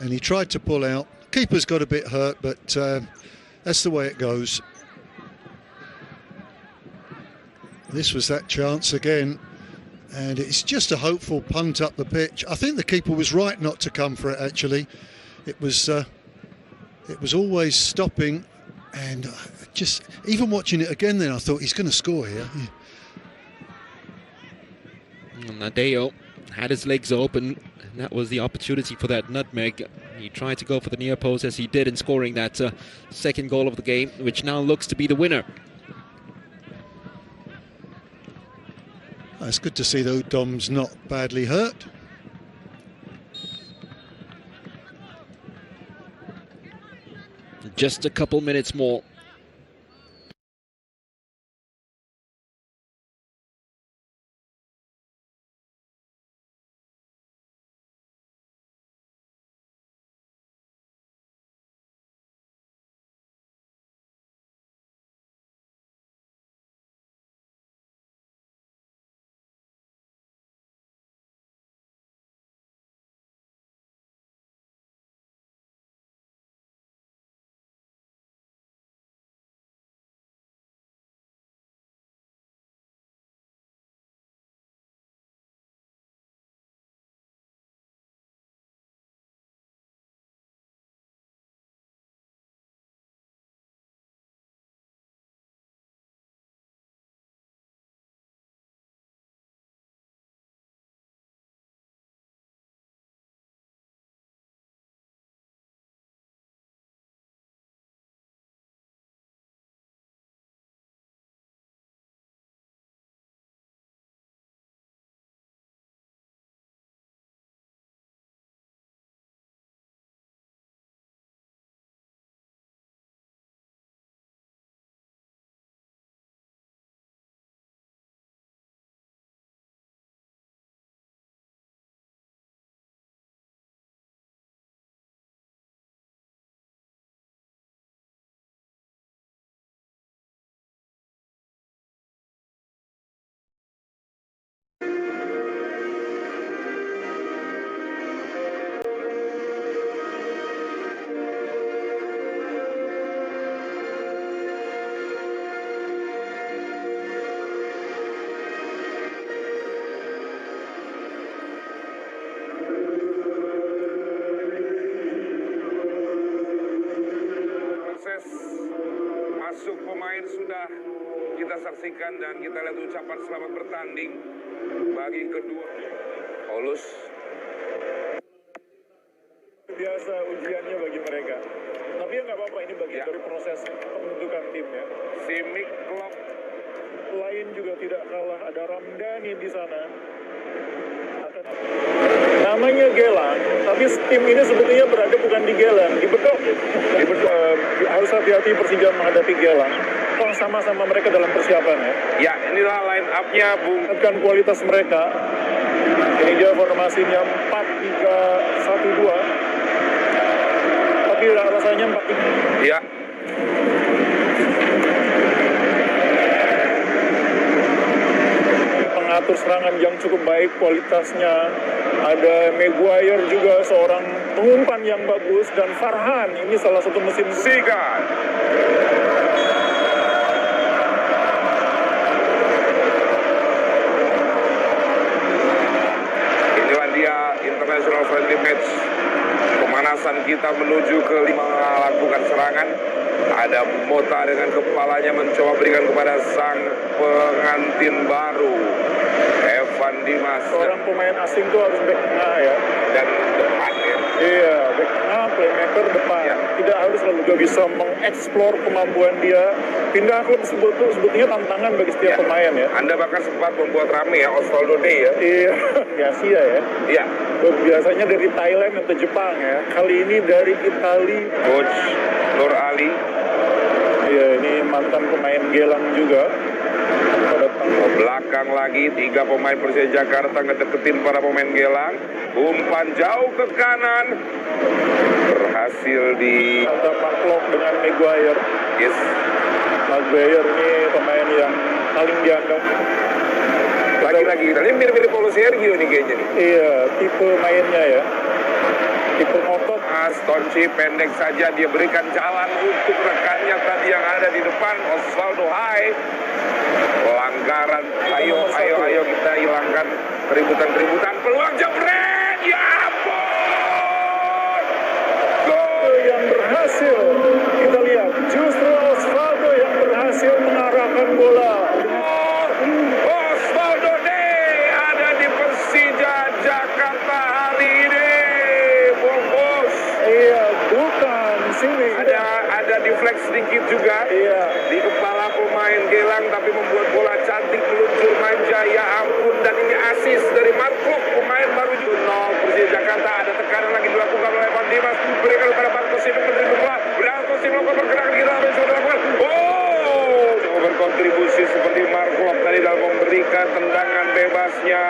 And he tried to pull out. Keeper's got a bit hurt, but that's the way it goes. This was that chance again, and it's just a hopeful punt up the pitch. I think the keeper was right not to come for it, actually. It was always stopping, and just even watching it again then I thought he's going to score here. Nadeo had his legs open, and that was the opportunity for that nutmeg. He tried to go for the near post as he did in scoring that second goal of the game, which now looks to be the winner. It's good to see though Dom's not badly hurt. Just a couple minutes more. yang sudah kita saksikan dan kita lihat ucapan selamat bertanding bagi kedua. Paulus. Biasa ujiannya bagi mereka. Tapi ya nggak apa-apa, ini bagian dari proses pembentukan tim ya. Simic Klop. Lain juga tidak kalah, ada Ramdhani di sana. Namanya Gelang, tapi tim ini sebetulnya berada bukan di Gelang, di Bedok. Harus hati-hati Persija menghadapi Gelang. Kok sama-sama mereka dalam persiapan ya? Ya, inilah line up-nya, Bung. Kan kualitas mereka. Ini dia formasinya 4-3-1-2. Tapi rasanya 4-3. Ya. Pengatur serangan yang cukup baik kualitasnya. Ada Maguire juga seorang pengumpan yang bagus, dan Farhan ini salah satu mesin Sigan. Inilah dia international friendly match. Pemanasan kita menuju ke 5 melakukan serangan. Ada Mota dengan kepalanya mencoba berikan kepada sang pengantin baru, Evan Dimas. Seorang pemain asing tuh harus back tengah ya. Dan depan ya. Iya, back tengah, playmaker depan. Ya. Tidak harus selalu juga bisa mengeksplor kemampuan dia. Pindah klub sebetulnya tantangan bagi setiap pemain ya. Anda bahkan sempat membuat rame ya, Osvaldo Day ya. Iya, nggak sia ya. Iya. Biasanya dari Thailand atau Jepang ya. Kali ini dari Italia. Coach Nur Ali. Iya, ini mantan pemain Gelang juga. Ke belakang lagi, 3 pemain Persija Jakarta ngedeketin para pemain Gelang. Umpan jauh ke kanan. Berhasil di... Ada Marklock dengan Maguire. Yes. Maguire ini pemain yang paling dianggap. Lagi-lagi, ini mirip-mirip Paulo Sergio nih kayaknya nih. Iya, tipe mainnya ya. Tipe ngotot. Tonci pendek saja, dia berikan jalan untuk rekannya tadi yang ada di depan, Osvaldo Hai. Pelanggaran, ayo kita hilangkan keributan-keributan. Peluang jebret, ya ampun. Gol Yang berhasil, kita lihat justru Osvaldo yang berhasil mengarahkan bola. Osvaldo Day ada di Persija Jakarta hari ini, bos. Iya, bukan sini. Ada deflect sedikit juga. Iya. Di kepala pemain Gelang, tapi membuat bola cantik meluncur manja, ya ampun. Dan ini assist dari Marklock, pemain baru juga. 0 Persija Jakarta, ada tekanan lagi dilakukan oleh Evan Dimas, berikan kepada Marco Simic menerima bola. Marco Simic melakukan pergerakan kita apa yang sudah dilakukan. Berkontribusi seperti Marklock tadi dalam memberikan tendangan bebasnya.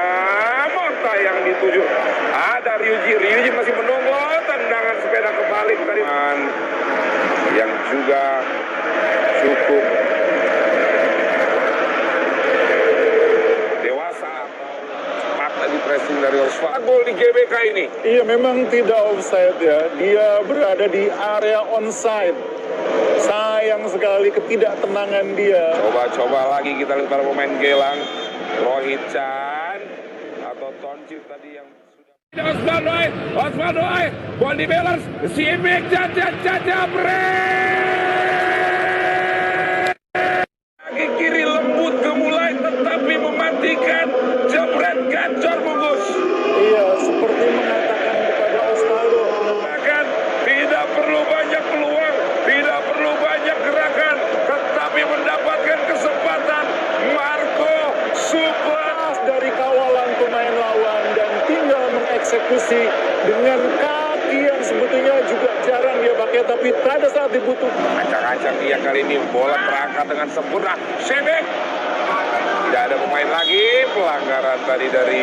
Mota yang dituju. Ada Ryuji masih menunggu tendangan sepeda kebalik tadi. Yang juga cukup dewasa, cepat tadi pressing dari Osvaldo. Gol di GBK ini. Iya, memang tidak offside ya. Dia berada di area onside. Sayang sekali ketidaktenangan dia. Coba lagi kita lihat para pemain Gelang. Rohit Chan atau Tonci tadi yang sudah. Osvaldo Hai, ball di balance, Simic kaki kiri lembut gemulai tetapi mematikan, jebret gacor bungkus. Iya, seperti mengatakan kepada Osvaldo, Bahkan tidak perlu banyak peluang, tidak perlu banyak gerakan, tetapi mendapatkan kesempatan. Marco super dari kawalan pemain lawan dan tinggal mengeksekusi dengan kaki yang sebetulnya juga jarang dia pakai, tapi pada saat dibutuhkan. Acak-acak dia kali ini, bola terangkat dengan sempurna. Simic, tidak ada pemain lagi, pelanggaran tadi dari